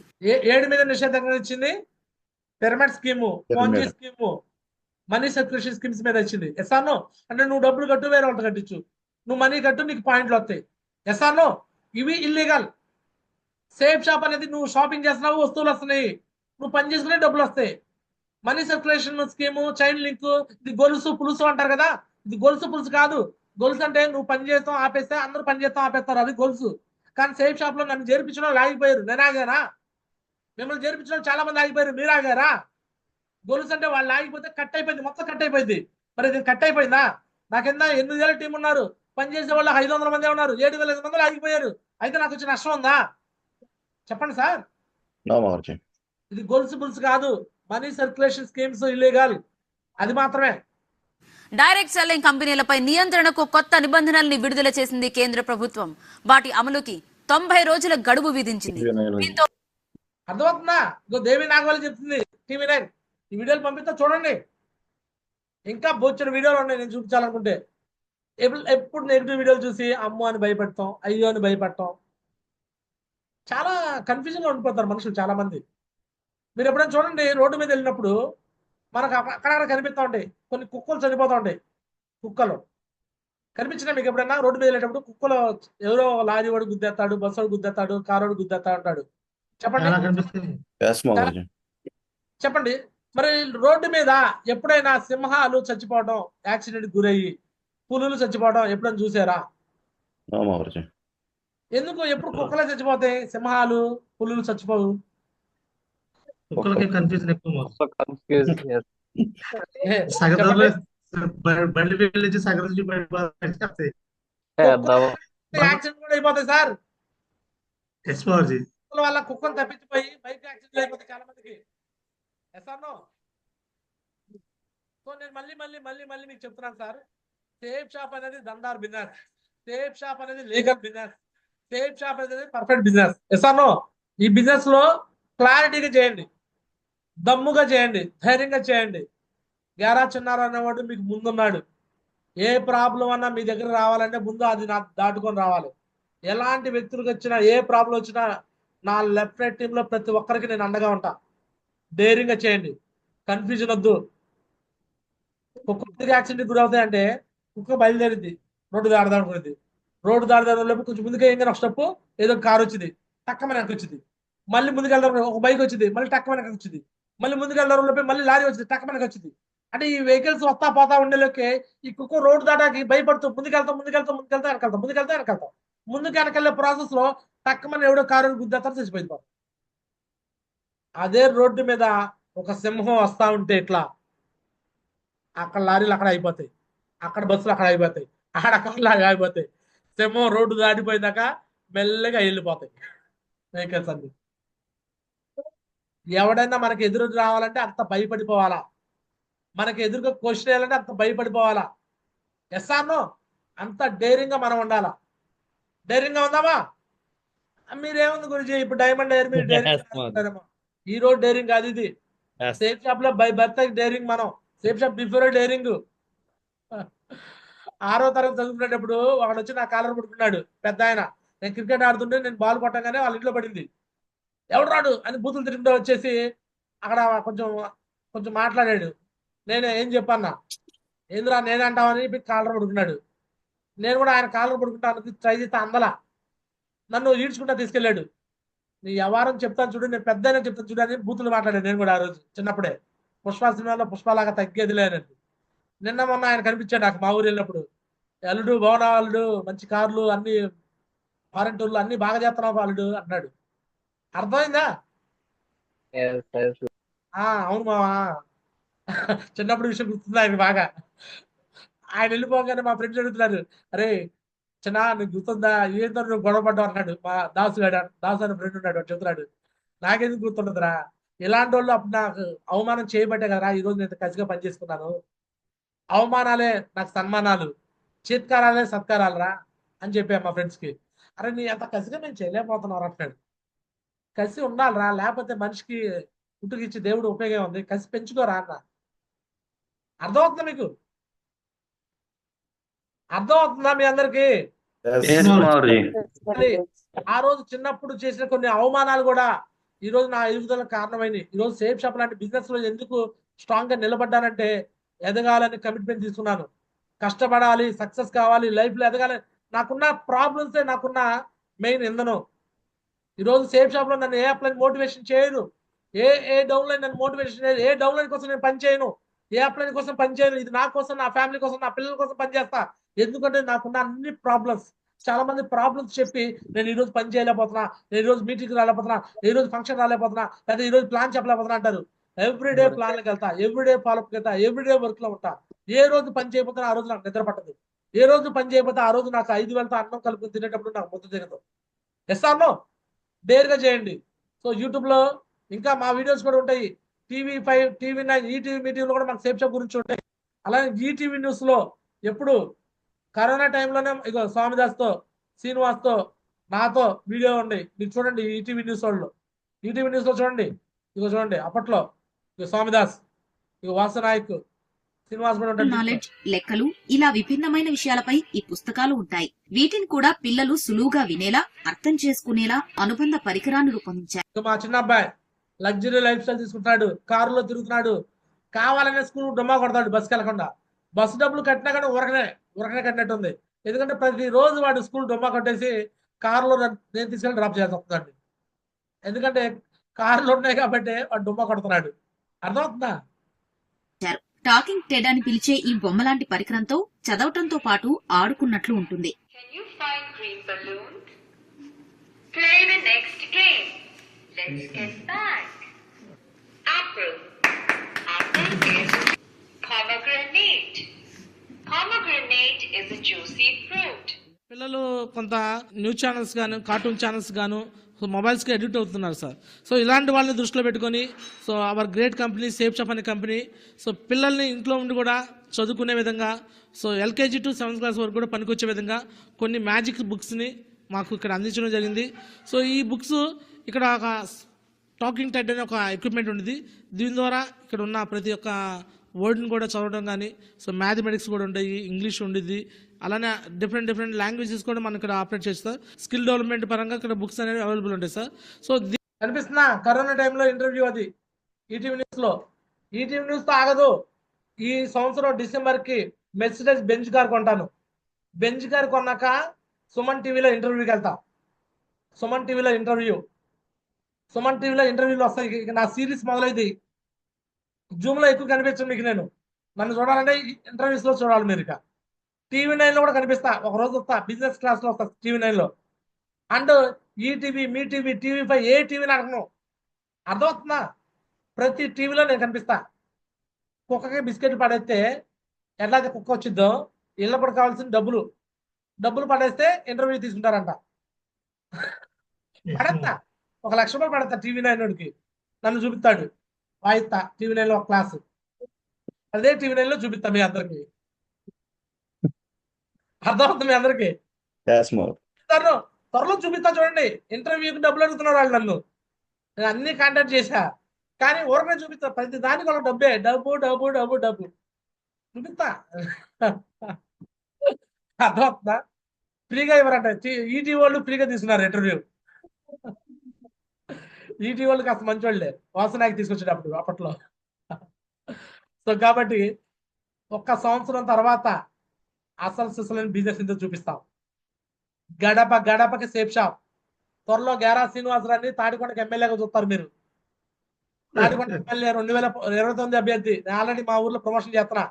7 మీద నిషేధాజ్ఞలు ఇచ్చింది. Pyramid scheme, Ponzi scheme, money circulation schemes మీద ఇచ్చింది. ఎస్ఆర్నో అంటే నువ్వు డబ్బులు కట్టు, వేరే వాళ్ళతో కట్టించు, నువ్వు మనీ కట్టు, నీకు పాయింట్లు వస్తాయి. ఎస్ఆర్నో ఇవి ఇల్లీగల్. సేఫ్ షాప్ అనేది నువ్వు షాపింగ్ చేస్తున్నావు, వస్తువులు వస్తున్నాయి, నువ్వు పని చేసుకునే డబ్బులు వస్తాయి. Money circulation scheme, chain link, ఇది గొలుసు పులుసు అంటారు కదా. ఇది గొలుసు పులుసు కాదు. గొలుసు అంటే నువ్వు పని చేస్తాం ఆపేస్తే అందరూ పని చేస్తాం ఆపేస్తారు, అది గొలుసు. కానీ సేఫ్ షాప్ లో నన్ను చేర్పించడం ఆగిపోయారు. నేను ఆగానా? మిమ్మల్ని చేర్పించడం చాలా మంది ఆగిపోయారు, మీరు ఆగారా? గొలుసు అంటే వాళ్ళు ఆగిపోతే కట్ అయిపోయింది, మొత్తం కట్ అయిపోయింది. మరి ఇది కట్ అయిపోయిందా? నాకెంత 8,000 టీం ఉన్నారు, పనిచేసే వాళ్ళు 500 మంది ఉన్నారు, 7,500 మంది ఆగిపోయారు. అయితే నాకు వచ్చే నష్టం ఉందా? చెప్పండి సార్. ఇది గొలుసు పులుసు కాదు. మనీ సర్క్యులేషన్ స్కీమ్స్ ఇల్లీగల్, అది మాత్రమే. డైరెక్ట్ సెల్లింగ్ కంపెనీలపై నియంత్రణకు కొత్త నిబంధనల్ని విడుదల చేసింది కేంద్ర ప్రభుత్వం. వాటి అమలుకి 90 రోజుల గడువు విధించింది. దీంతో అర్థమవుతుందా? దేవి నాగవల్లి చెప్తుంది టీవీ 9. ఈ వీడియోలు పంపిస్తా చూడండి. ఇంకా బొచ్చిన వీడియోలు ఉన్నాయి నేను చూపించాలనుకుంటే. ఎప్పుడు నెగిటివ్ వీడియోలు చూసి అమ్మో అని భయపడతాం, అయ్యో అని భయపడతాం. చాలా కన్ఫ్యూజన్ గా ఉండిపోతారు మనుషులు చాలా మంది. మీరు ఎప్పుడైనా చూడండి, రోడ్డు మీద వెళ్ళినప్పుడు మనకు అక్కడక్కడ కనిపిస్తూ ఉంటాయి కొన్ని కుక్కలు చనిపోతూ ఉంటాయి. కుక్కలు కనిపించినా మీకు ఎప్పుడైనా? రోడ్డు మీద వెళ్ళేటప్పుడు కుక్కలు ఎవరో లారీ వాడు గుద్దేస్తాడు, బస్సు వాడు గుద్దేస్తాడు, కారు వాడు గుద్దేస్తా ఉంటాడు. చెప్పండి చెప్పండి. మరి రోడ్డు మీద ఎప్పుడైనా సింహాలు చచ్చిపోవడం, యాక్సిడెంట్ గురయ్యి పులులు చచ్చిపోవడం ఎప్పుడైనా చూసారా? ఎందుకు ఎప్పుడు కుక్కలే చచ్చిపోతాయి, సింహాలు పులులు చచ్చిపోవు? కుక్కలకి కన్ఫ్యూజన్ ఎక్కువ. కన్ఫ్యూజ్ సగంలో బండి వెళ్ళి సగం నుంచి బయట యాక్సిడెంట్ కూడా అయిపోతాయి సార్. కుక్కల వల్ల కుక్కలు తప్పించిపోయి బైక్ యాక్సిడెంట్ అయిపోతాయి చాలా మందికి. సో నేను మళ్ళీ మీకు చెప్తున్నాను సార్, సేఫ్ షాప్ అనేది దందార్ బిజినెస్, సేఫ్ షాప్ అనేది లీగల్ బిజినెస్, సేఫ్ షాప్ అనేది పర్ఫెక్ట్ బిజినెస్. ఎసానో ఈ బిజినెస్ లో క్లారిటీగా చేయండి, దమ్ముగా చేయండి, ధైర్యంగా చేయండి. గ్యారా చిన్నారు అనేవాడు మీకు ముందున్నాడు. ఏ ప్రాబ్లం అన్నా మీ దగ్గర రావాలంటే ముందు అది దాటుకొని రావాలి. ఎలాంటి వ్యక్తులకు వచ్చినా ఏ ప్రాబ్లం వచ్చినా నా లెఫ్ట్ రైట్ టీంలో ప్రతి ఒక్కరికి నేను అండగా ఉంటా. ధైర్యంగా చేయండి, కన్ఫ్యూజన్ వద్దు. కుక్కకి యాక్సిడెంట్ గురి అవుతాయంటే కుక్క బయలుదేరింది, రోడ్డు దాడదాడుకునేది, రోడ్డు దాడదాడు కొంచెం ముందుకే ఏం ఒక స్టెప్ ఏదో కారు వచ్చింది, టక్కమని వెనక్కి వచ్చింది, మళ్ళీ ముందుకెళ్దాం ఒక బైక్ వచ్చింది, మళ్ళీ టక్కమని వెనక్కి వచ్చింది, మళ్ళీ ముందుకెళ్దాం మళ్ళీ లారీ వచ్చింది, టక్కమని వచ్చింది. అంటే ఈ వెహికల్స్ వస్తా పోతా ఉండేలోకి ఈ కుక్క రోడ్డు దాటాకి భయపడుతూ ముందుకెళ్తాం వెనకెళ్తాం. ముందుకు వెనకెళ్లే ప్రాసెస్ లో టక్కమని ఎవడో కారు గుద్దేస్తారు, చచ్చిపోయింది. అదే రోడ్డు మీద ఒక సింహం వస్తా ఉంటే ఇట్లా అక్కడ లారీలు అక్కడ అయిపోతాయి, అక్కడ బస్సులు అక్కడ అయిపోతాయి, అక్కడ అయిపోతాయి. సింహం రోడ్డు దాటిపోయినాక మెల్లగా వెళ్ళిపోతాయి వెహికల్స్ అన్ని. ఎవడైనా మనకి ఎదురు రావాలంటే అంత భయపడిపోవాలా, మనకి ఎదురుగా క్వశ్చన్ వేయాలంటే అంత భయపడిపోవాలా. ఎస్ఆర్నో అంత డేరింగ్గా మనం ఉండాలా. డేరింగ్గా ఉందామా? మీరేముంది గురించి ఇప్పుడు డైమండ్ ఎయిర్ మీరు డేరింగ్ ఈ రోజు డేరింగ్ కాదు ఇది. సేఫ్ షాప్ లో బై బర్త్ డేరింగ్, మనం సేఫ్ షాప్ బిఫోర్ డేరింగ్. 6వ తరగతి చదువుకునేటప్పుడు ఒకడు వచ్చి నా కాలర్ పడుకున్నాడు, పెద్ద ఆయన. నేను క్రికెట్ ఆడుతుంటే నేను బాల్ కొట్టగానే వాళ్ళ ఇంట్లో పడింది. ఎవడు రాడు అని బూతులు తిరుగుతూ వచ్చేసి అక్కడ కొంచెం మాట్లాడాడు. నేను ఏం చెప్పన్నా, ఏంద్రా నేనే అంటావని కాలర్ పడుకున్నాడు. నేను కూడా ఆయన కాలర్ పడుకుంటాను ట్రై చేస్తే అందలా నన్ను ఈడ్చుకుంటా తీసుకెళ్ళాడు. నీ వ్యవహారం చెప్తాను చూడు, నేను పెద్ద చెప్తాను చూడు అని బూతులు మాట్లాడాను. నేను కూడా ఆ రోజు చిన్నప్పుడే పుష్ప సినిమాలో పుష్పలాగా తగ్గేది లేనండి. నిన్న మొన్న ఆయన కనిపించాడు నాకు మా ఊరు వెళ్ళినప్పుడు. అల్లుడు బాగున్నా, అల్లుడు మంచి కార్లు అన్ని ఫారెన్ టూర్లు అన్ని బాగా చేస్తున్నావు అల్లుడు అన్నాడు. అర్థమైందా? అవును మావా. చిన్నప్పుడు విషయం గుర్తుంది ఆయన బాగా. ఆయన వెళ్ళిపోగానే మా ఫ్రెండ్స్ అడుగుతున్నారు, అరే చిన్న నీకు గుర్తుందా, ఏందో నువ్వు గొడవ పడ్డావు అన్నాడు. మా దాసు అనే ఫ్రెండ్ ఉన్నాడు, చెప్తున్నాడు. నాకెందుకు గుర్తుండదురా, ఇలాంటి వాళ్ళు అప్పుడు నాకు అవమానం చేయబట్టే కదరా ఈరోజు నేను కసిగా పనిచేసుకున్నాను. అవమానాలే నాకు సన్మానాలు, చిత్కారాలే సత్కారాలు రా అని చెప్పా మా ఫ్రెండ్స్కి. అరే నీ అంత కసిగా మేము చేయలేకపోతున్నావు అంటున్నాడు. కసి ఉండాలిరా, లేకపోతే మనిషికి పుట్టుకిచ్చి దేవుడు ఉపయోగం ఉంది. కసి పెంచుకోరా అన్న. అర్థమవుతుందా మీకు? అర్థమవుతుందా మీ అందరికి? ఆ రోజు చిన్నప్పుడు చేసిన కొన్ని అవమానాలు కూడా ఈ రోజు నా ఎదుగుదలకు కారణమైనవి. ఈ రోజు సేఫ్ షాప్ లాంటి బిజినెస్ లో ఎందుకు స్ట్రాంగ్ గా నిలబడ్డానంటే ఎదగాలని కమిట్మెంట్ తీసుకున్నాను. కష్టపడాలి, సక్సెస్ కావాలి, లైఫ్ లో ఎదగాలి. నాకున్న ప్రాబ్లమ్సే నాకున్న మెయిన్ ఇంధనం. ఈరోజు సేఫ్ షాప్ లో నన్ను ఏ అప్లైన్ మోటివేషన్ చేయను, ఏ డౌన్లైన్ నన్ను మోటివేషన్ చేయను, ఏ డౌన్లైన్ కోసం నేను పని చేయను, ఏ అప్లైన్ కోసం పని చేయను. ఇది నా కోసం, నా ఫ్యామిలీ కోసం, నా పిల్లల కోసం పనిచేస్తా. ఎందుకంటే నాకున్న అన్ని ప్రాబ్లమ్స్, చాలా మంది ప్రాబ్లమ్స్ చెప్పి నేను ఈరోజు పని చేయలేకపోతున్నా, నేను ఈరోజు మీటింగ్ రాలేకపోతున్నా, ఈరోజు ఫంక్షన్ రాలేకపోతున్నా, లేదా ఈరోజు ప్లాన్ చెప్పలేకపోతున్నా అంటారు. ఎవ్రీడే ప్లాన్లకు వెళ్తా, ఎవ్రీడే ఫాలోఅప్కి వెళ్తా, ఎవ్రీడే వర్క్ లో ఉంటా. ఏ రోజు పని చేయకపోతే ఆ రోజు నాకు నిద్ర పట్టదు. ఏ రోజు పని చేయకపోతే ఆ రోజు నాకు 5 వేలతో అన్నం కలుపుకొని తినేటప్పుడు నాకు ముద్ద దిగదు. ఎస్తాను డేర్గా చేయండి. సో యూట్యూబ్ లో ఇంకా మా వీడియోస్ కూడా ఉంటాయి. TV5, TV9, ఈటీవీ మీటింగ్లో కూడా మనకు సేఫ్ షాప్ గురించి ఉంటాయి. అలాగే ఈటీవీ న్యూస్ లో ఎప్పుడు కరోనా టైంలోనే ఇగో స్వామిదాస్తో, శ్రీనివాస్తో, నాతో వీడియో ఉంది, మీరు చూడండి. ఈటీవీ న్యూస్ వాళ్ళు ఈటీవీ న్యూస్ లో చూడండి. ఇగో చూడండి, అప్పట్లో ఇగో స్వామిదాస్, ఇగో వాసనాయక్, శ్రీనివాస్ కూడా ఉంటాడు. నాలెడ్జ్, లెక్కలు ఇలా విభిన్నమైన విషయాలపై ఈ పుస్తకాలు ఉంటాయి. వీటిని కూడా పిల్లలు సులువుగా వినేలా, అర్థం చేసుకునేలా అనుబంధ పరికరాన్ని రూపొందించారు. మా చిన్న అబ్బాయి లగ్జరీ లైఫ్ స్టైల్ తీసుకుంటున్నాడు, కారులో తిరుగుతున్నాడు. కావాలనే స్కూల్ డొమ్మా కొడతాడు బస్కి వెళ్ళకుండా. బస్సు డబ్బులు కట్టినా కానీ ఉరకనే కట్టినట్టుంది. ఎందుకంటే ప్రతిరోజు వాడు స్కూల్ డొమ్మా కొట్టేసి కారులో నేను తీసుకెళ్ళి డ్రాప్ చేయాల్సి వస్తుందండి. ఎందుకంటే కారులో ఉన్నాయి కాబట్టి వాడు డొమ్మా కొడుతున్నాడు. అర్థమవుతుందా? టాకింగ్ టెడ్ అని పిలిచే ఈ బొమ్మలాంటి పరికరంతో చదవటంతో పాటు ఆడుకున్నట్లు ఉంటుంది. apple. Apple is pomegranate. Pomegranate is a juicy fruit. పిల్లలు కొంత న్యూస్ ఛానల్స్ గాను కార్టూన్ ఛానల్స్ గాను మొబైల్స్కి అడిక్ట్ అవుతున్నారు సార్. సో ఇలాంటి వాళ్ళని దృష్టిలో పెట్టుకొని so our great company safe shop అనే కంపెనీ సో పిల్లల్ని ఇంట్లో ఉండి కూడా చదువుకునే విధంగా so LKG to 7th class వరకు కూడా పనికొచ్చే విధంగా కొన్ని మ్యాజిక్ బుక్స్ని మాకు ఇక్కడ అందించడం జరిగింది. సో ఈ బుక్స్ ఇక్కడ ఒక టాకింగ్ టెడ్ అనే ఒక ఎక్విప్మెంట్ ఉంది. దీని ద్వారా ఇక్కడ ఉన్న ప్రతి ఒక్క వర్డ్ని కూడా చదవడం కానీ సో మ్యాథమెటిక్స్ కూడా ఉంటాయి, ఇంగ్లీష్ ఉండిద్ది, అలానే డిఫరెంట్ లాంగ్వేజెస్ కూడా మనం ఇక్కడ ఆపరేట్ చేస్తారు. స్కిల్ డెవలప్మెంట్ పరంగా ఇక్కడ బుక్స్ అనేవి అవైలబుల్ ఉంటాయి సార్. సో కనిపిస్తున్నా కరోనా టైంలో ఇంటర్వ్యూ అది ఈటీవీ న్యూస్లో. ఈటీవీ న్యూస్తో ఆగదు. ఈ సంవత్సరం డిసెంబర్కి మెర్సిడెస్ బెంజ్ కార్ కొంటాను. బెంజ్ కార్ కొన్నాక సుమన్ టీవీలో ఇంటర్వ్యూకి వెళ్తా. సుమన్ టీవీలో ఇంటర్వ్యూలు వస్తాయి. ఇక నా సిరీస్ మొదలైంది. జూమ్లో ఎక్కువ కనిపించను మీకు. నేను నన్ను చూడాలంటే ఇంటర్వ్యూస్లో చూడాలి మీరు. ఇక TV9లో కూడా కనిపిస్తా. ఒక రోజు వస్తా, బిజినెస్ క్లాస్లో వస్తా TV9లో. అండ్ ఈటీవీ, మీ టీవీ, TV5 ఏ టీవీని అడగను. అర్థమవుతుందా? ప్రతి టీవీలో నేను కనిపిస్తా. కుక్కకి బిస్కెట్లు పడేస్తే ఎట్లయితే కుక్క వచ్చిద్దో ఇళ్ళప్పుడు కావాల్సిన డబ్బులు పడేస్తే ఇంటర్వ్యూ తీసుకుంటారంట. పడేస్తా, 1 లక్ష రూపాయలు పడతా TV9కి. నన్ను చూపిస్తాడు, వాయిస్తా TV9లో ఒక క్లాసు. అదే TV9లో చూపిస్తా మీ అందరికి. అర్థమవుతుంది మీ అందరికి? త్వరలో చూపిస్తా చూడండి. ఇంటర్వ్యూకి డబ్బులు అడుగుతున్నారు వాళ్ళు నన్ను. నేను అన్ని కాంటాక్ట్ చేశా, కానీ ఊరనే చూపిస్తా. ప్రతి దానికి వాళ్ళ డబ్బు చూపిస్తా. అర్థమవుతుందా? ఫ్రీగా ఇవ్వరంట. ఈటీవీ వాళ్ళు ఫ్రీగా తీసుకున్నారు ఇంటర్వ్యూ. ఈటీవీ వాళ్ళు కాస్త మంచి వాళ్ళే, వాసనాకి తీసుకొచ్చేటప్పుడు అప్పట్లో. సో కాబట్టి 1 సంవత్సరం తర్వాత అసలు సిసలైన బిజినెస్ ఇంత చూపిస్తాం. గడపకి సేఫ్ షాప్. త్వరలో గేరా శ్రీనివాసరావుని తాడికొండకి ఎమ్మెల్యేగా చూస్తారు మీరు. తాడికొండ ఎమ్మెల్యే 2029 అభ్యర్థి. నేను ఆల్రెడీ మా ఊర్లో ప్రమోషన్ చేస్తున్నా.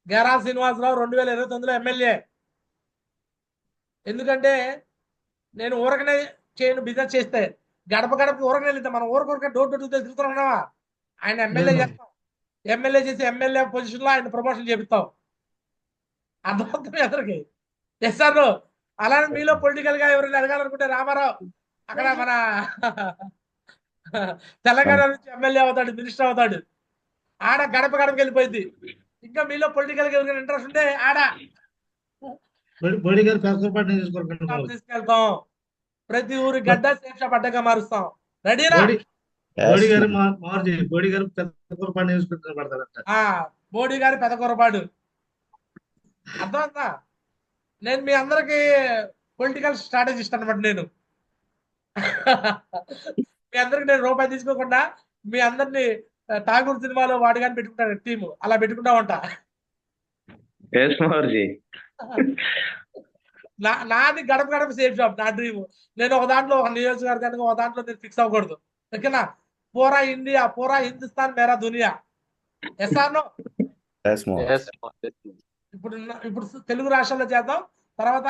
గేరా శ్రీనివాసరావు 2029లో ఎమ్మెల్యే. ఎందుకంటే నేను ఊరకనే చేయను. బిజినెస్ చేస్తే గడపకి ఊరకనే వెళ్తాం. మనం ఊరకొరకే డోర్ టు డోర్ తిరుగుతున్నావా? ఆయన ఎమ్మెల్యే చేస్తాం. ఎమ్మెల్యే చేసి ఎమ్మెల్యే పొజిషన్లో ఆయన ప్రమోషన్ చేపిస్తాం. అర్థమవుతుంది అందరికి? Yes sir. అలానే మీలో పొలిటికల్ గా ఎవరైనా అడగాలనుకుంటే రామారావు అక్కడ మన తెలంగాణ నుంచి ఎమ్మెల్యే అవుతాడు, మినిస్టర్ అవుతాడు. ఆడ గడపకి వెళ్ళిపోయింది. ఇంకా మీలో పొలిటికల్ గా ఎవరైనా ఇంట్రెస్ట్ ఉంటే ఆడ తీసుకెళ్తాం. ప్రతి ఊరి గడ్డ సేఫ్ షాప్ అడ్డగా మారుస్తాం. రెడీనా? మోడీ గారి పెద్ద కొరపాడు. అర్థమవుతా? నేను మీ అందరికి పొలిటికల్ స్ట్రాటజిస్ట్ అనమాట. నేను మీ అందరికి నేను రూపాయి తీసుకోకుండా మీ అందరినీ ఠాగూర్ సినిమాలో వాడు కానీ పెట్టుకుంటాను టీము. అలా పెట్టుకుంటా ఉంటా. నాది గడప సేఫ్ షాప్. నా డ్రీమ్. నేను ఒక దాంట్లో ఒక నియోజకవర్గానికి ఒక దాంట్లో నేను ఫిక్స్ అవ్వకూడదు. ఓకేనా? పూరా ఇండియా, పూరా హిందుస్థాన్, మేరా దునియా. Yes or no? ఇప్పుడు తెలుగు రాష్ట్రాల్లో చేద్దాం. తర్వాత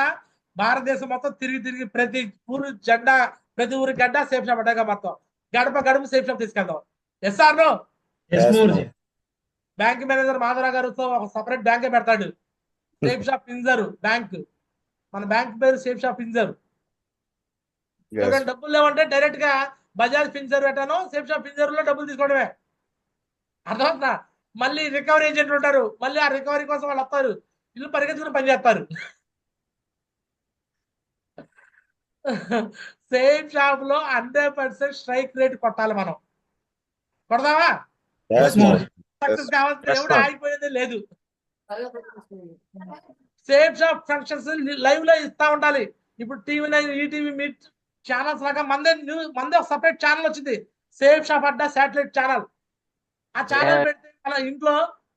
భారతదేశం మొత్తం తిరిగి ప్రతి ఊరు జెండా, ప్రతి ఊరి గడ్డ సేఫ్ షాప్ అడ్డగా మొత్తం గడప సేఫ్ షాప్ తీసుకెళ్దాం. Yes or no? Bank manager Madhavarao గారితో ఒక సపరేట్ బ్యాంకే పెడతాడు. సేఫ్ షాప్ ఫిన్జర్ బ్యాంక్. మన బ్యాంక్ పేరు సేఫ్ షాప్ ఫిన్జర్. డబ్బులు లేవంటే డైరెక్ట్ గా బజాజ్ ఫిన్జర్ పెట్టాను, సేఫ్ షాప్ ఫిన్జర్ లో డబ్బులు తీసుకోవడమే. అర్థమవుతుందా? మళ్ళీ రికవరీ ఏజెంట్లు ఉంటారు. మళ్ళీ ఆ రికవరీ కోసం వాళ్ళు వస్తారు. ఇల్లు పరిగెత్తుకుని పనిచేస్తారు. సేఫ్ షాప్ లో 100% స్ట్రైక్ రేట్ కొట్టాలి. మనం కొడదామా? సక్సెస్ కావాల్సిన ఎవడు ఆగిపోయేదే లేదు. సేఫ్ షాప్ ఫంక్షన్స్ లైవ్ లో ఇస్తా ఉండాలి. ఇప్పుడు TV9, ఈటీవీ, మీ ఛానల్స్ లాగా మందే ఒక సపరేట్ ఛానల్ వచ్చింది. సేఫ్ షాప్ అడ్డా శాటిలైట్ ఛానల్. ఆ ఛానల్ పెడితే మన ఇంట్లో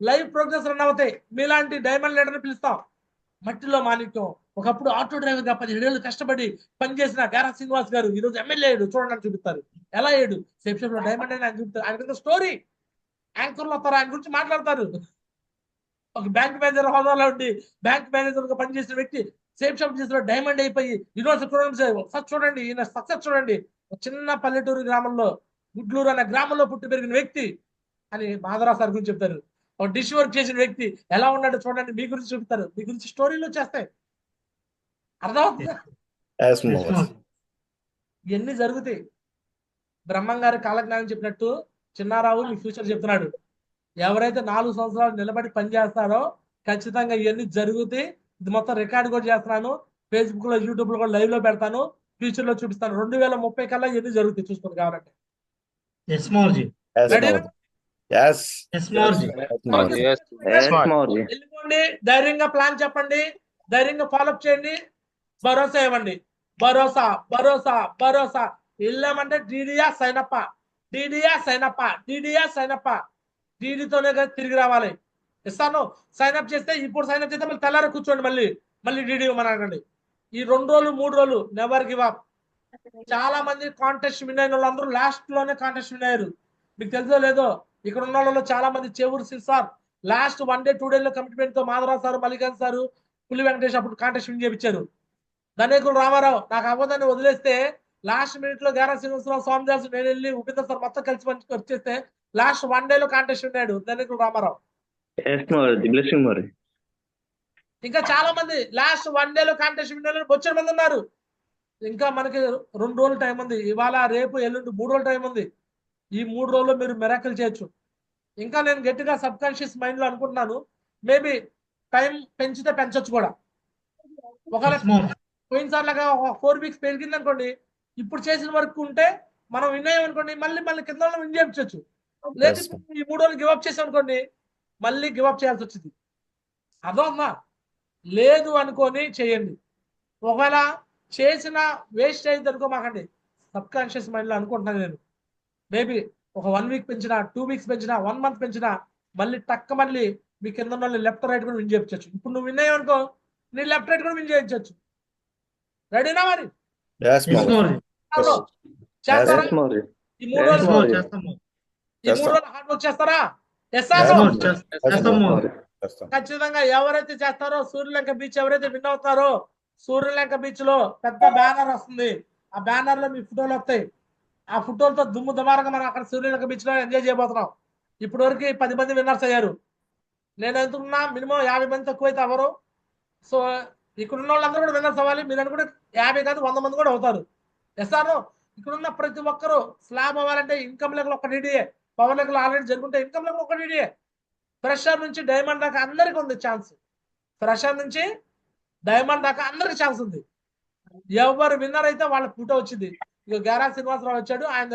లైవ్ ప్రోగ్రెస్ రన్ అవుతాయి. మీలాంటి డైమండ్ లీడర్ని పిలుస్తాం. మట్టిలో మాణిక్యం ఒకప్పుడు ఆటో డ్రైవర్ గా 17 ఏళ్ళు కష్టపడి పనిచేసిన గేరా శ్రీనివాస్ గారు ఈరోజు ఎమ్మెల్యే అయ్యాడు. చూడండి అని చూపిస్తారు. ఎలా అయ్యాడు? సేఫ్ షాప్ లో డైమండ్ అని ఆయన చూపుతారు. ఆయన స్టోరీ యాంకర్లు వస్తారు, ఆయన గురించి మాట్లాడతారు. ఒక బ్యాంక్ మేనేజర్ హోదాలో ఉండి బ్యాంక్ మేనేజర్ గా పనిచేసిన వ్యక్తి సేఫ్ షాప్ చేసిన డైమండ్ అయిపోయి యూనివర్సిటీ చూడండి. ఈయన సక్సెస్ చూడండి. చిన్న పల్లెటూరు గ్రామంలో గుడ్లూరు అనే గ్రామంలో పుట్టి పెరిగిన వ్యక్తి అని మాధవరావు సార్ గురించి చెప్తారు. ఒక డిష్ వర్క్ చేసిన వ్యక్తి ఎలా ఉన్నాడో చూడండి, మీ గురించి చెప్తారు, మీ గురించి స్టోరీలు వచ్చేస్తాయి. అర్థమవుతుందా? ఇవన్నీ జరుగుతాయి. బ్రహ్మం గారి కాలజ్ఞానం చెప్పినట్టు చిన్నారావు మీ ఫ్యూచర్ చెప్తున్నాడు. ఎవరైతే 4 సంవత్సరాలు నిలబడి పనిచేస్తారో ఖచ్చితంగా ఇవన్నీ జరుగుతాయి. ఇది మొత్తం రికార్డ్ కూడా చేస్తున్నాను, ఫేస్బుక్ లో, యూట్యూబ్ లో కూడా లైవ్ లో పెడతాను, ఫ్యూచర్ లో చూపిస్తాను. 2030 కల్లా ఇవన్నీ జరుగుతాయి, చూసుకోండి కావాలంటే. వెళ్ళిపోండి, ధైర్యంగా ప్లాన్ చెప్పండి, ధైర్యంగా ఫాలోఅప్ చేయండి, భరోసా ఇవ్వండి. భరోసా భరోసా భరోసా. వెళ్ళామంటే డీడీయా సైనప్ప, డీడీయా సైనప్ప, డీడీయా సైనప్ప. డీడీతోనే తిరిగి రావాలి. ఇస్తాను. సైన్అప్ చేస్తే ఇప్పుడు సైన్అప్ చేస్తే మళ్ళీ తెల్లారి కూర్చోండి, మళ్ళీ డీడీ ఇవ్వమనకండి. ఈ 2 రోజులు 3 రోజులు నెవర్ గివ్ అప్. చాలా మంది కాంటెస్ట్ విన్ అయిన వాళ్ళందరూ లాస్ట్ లోనే కాంటెస్ట్ విన్ అయ్యారు. మీకు తెలుసో లేదో, ఇక్కడ ఉన్న వాళ్ళలో చాలా మంది చెవురు సార్ లాస్ట్ 1 day 2 days లో కమిట్మెంట్ తో మాధవరావు సార్, మల్లికాన్ సార్, పులి వెంకటేష్ అప్పుడు కాంటెస్ట్ విన్ చేయించారు. ధనేకులు రామారావు నాకు అవ్వదని వదిలేస్తే లాస్ట్ మినిట్ లో గారా శ్రీనివాసరావు, స్వామిదాస్, నేను వెళ్ళి ఉపేంద్ర సార్ మొత్తం కలిసి వచ్చేస్తే లాస్ట్ 1 day లో కాంటెస్ట్ విన్నాడు ధనేకులు రామారావు. ఇంకా చాలా మంది లాస్ట్ 1 day లో కాంటెస్ట్ విన్నారు, బొచ్చడి మంది ఉన్నారు. ఇంకా మనకి 2 రోజులు టైం ఉంది. ఇవాళ, రేపు, ఎల్లుండి 3 రోజులు టైం ఉంది. ఈ 3 రోజుల్లో మీరు మిరాకిల్ చేయొచ్చు. ఇంకా నేను గట్టిగా సబ్ కాన్షియస్ మైండ్ లో అనుకుంటున్నాను, మేబీ టైం పెంచితే పెంచొచ్చు కూడా. ఒకవేళ పోయినసారి లాగా 4 weeks పెరిగింది అనుకోండి, ఇప్పుడు చేసిన వర్క్ ఉంటే మనం విన్ అయ్యాం అనుకోండి, మళ్ళీ కింద విన్ చేయించవచ్చు. లేదు ఈ 3 రోజులు గివప్ చేసాం అనుకోండి, మళ్ళీ గివప్ చేయాల్సి వచ్చింది. అర్థమవుతుందా? లేదు అనుకొని చేయండి. ఒకవేళ చేసిన వేస్ట్ అయింది అనుకో మాకండి, సబ్ కాన్షియస్ మైండ్ లో అనుకుంటున్నాను నేను, మేబీ ఒక 1 week పెంచినా, 2 weeks పెంచినా, 1 month పెంచినా మళ్ళీ మీ కింద వాళ్ళు లెఫ్ట్ రైట్ కూడా విన్ చేయించవచ్చు. ఇప్పుడు నువ్వు విన్ అయ్యావనుకో, నీ లెఫ్ట్ రైట్ కూడా విన్ చేయించవచ్చు. రెడీనా మరి? చేస్తారా? ఈ 3 రోజులు హార్డ్ వర్క్ చేస్తారా? ఖచ్చితంగా ఎవరైతే చేస్తారో, సూర్యలంక బీచ్ ఎవరైతే విన్ అవుతారో, సూర్యలంక బీచ్ లో పెద్ద బ్యానర్ వస్తుంది. ఆ బ్యానర్ లో మీ ఫోటోలు వస్తాయి. ఆ ఫోటోలతో దుమ్ము దుమారంగా మనం అక్కడ సూర్యలంక బీచ్ లో ఎంజాయ్ చేయబోతున్నాం. ఇప్పటి వరకు 10 మంది విన్నర్స్ అయ్యారు. నేను ఎంతున్నా మినిమం 50 మంది తక్కువైతే అవ్వరు. సో ఇక్కడ ఉన్న వాళ్ళందరూ కూడా విన్నర్స్ అవ్వాలి. మీరు అనుకుంటే 50 కాదు 100 మంది కూడా అవుతారు. ఎస్ఆర్ ఇక్కడ ఉన్న ప్రతి ఒక్కరు స్లాబ్ అవ్వాలంటే ఇన్కమ్ లెవెల్ ఒక డీడీఏ, పవర్ లెవెల్ ఆల్రెడీ జరుగుంటే ఇన్కమ్ లెవెల్ ఒక డీడీఏ. ఫ్రెషర్ నుంచి డైమండ్ దాకా అందరికి ఉంది ఛాన్స్. ఫ్రెషర్ నుంచి డైమండ్ దాకా అందరికి ఛాన్స్ ఉంది. ఎవరు విన్నర్ అయితే వాళ్ళ ఫోటో వచ్చింది. ఇక గారా శ్రీనివాసరావు వచ్చాడు, ఆయన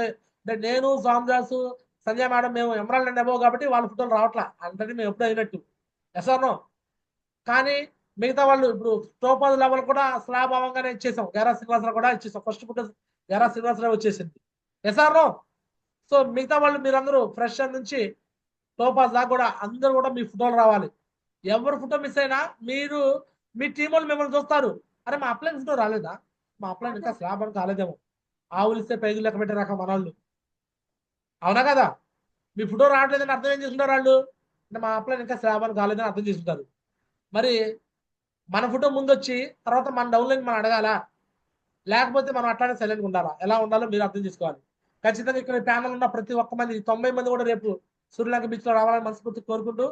నేను, స్వామిదాసు, సంజయ్ మేడం మేము ఎమరాల్డ్ అండ్ అబోవ్ కాబట్టి వాళ్ళ ఫోటోలు రావట్లా, అంటే మేము ఎప్పుడు అయినట్టు. ఎస్ఆర్నో? కానీ మిగతా వాళ్ళు ఇప్పుడు టోపాజ్ లెవెల్ కూడా స్లాబ్ అవ్వగానే ఇచ్చేసాం, గారా శ్రీనివాసరావు కూడా ఇచ్చేసాం. ఫస్ట్ ఫోటో గారా శ్రీనివాసరావు వచ్చేసింది. ఎస్ఆర్నో? సో మిగతా వాళ్ళు మీరందరూ ఫ్రెషర్ నుంచి టోపాజ్ దాకా కూడా అందరూ కూడా మీ ఫోటోలు రావాలి. ఎవరు ఫోటో మిస్ అయినా మీరు మీ టీం వాళ్ళు మిమ్మల్ని చూస్తారు, అరే మా అప్లైన్ ఫోటో రాలేదా, మా అప్లైన్ ఇంకా స్లాబ్ అని కాలేదేమో, ఆవులిస్తే పైగులు లెక్క పెట్టే రకం మనవాళ్ళు. అవునా కదా? మీ ఫోటో రావట్లేదని అర్థం ఏం చేసుకుంటారు వాళ్ళు, అంటే మా అప్లైన్ ఇంకా స్లాబ్ అని కాలేదని అర్థం చేసుకుంటారు. మరి మన ఫోటో ముందు వచ్చి తర్వాత మన డౌన్లైన్ మనం అడగాల, లేకపోతే మనం అట్లానే సైలెంట్గా ఉండాలా? ఎలా ఉండాలో మీరు అర్థం చేసుకోవాలి. ఖచ్చితంగా ఇక్కడ ప్యానల్ ఉన్న ప్రతి ఒక్క మంది 90 మంది కూడా రేపు సూర్యలంక బీచ్ లో రావాలని మనస్ఫూర్తి కోరుకుంటూ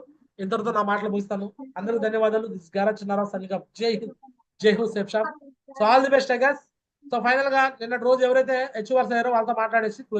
ఇంతటితో నా మాటలు ముగిస్తాను. అందరికీ ధన్యవాదాలు. దిస్ గారా చిన్నారావు సన్నిగా. జై హింద్, జై హో safe shop. So all the best I guess. So final గా నిన్న రోజు ఎవరైతే అచీవర్స్ అయ్యారో వాళ్ళతో మాట్లాడేసి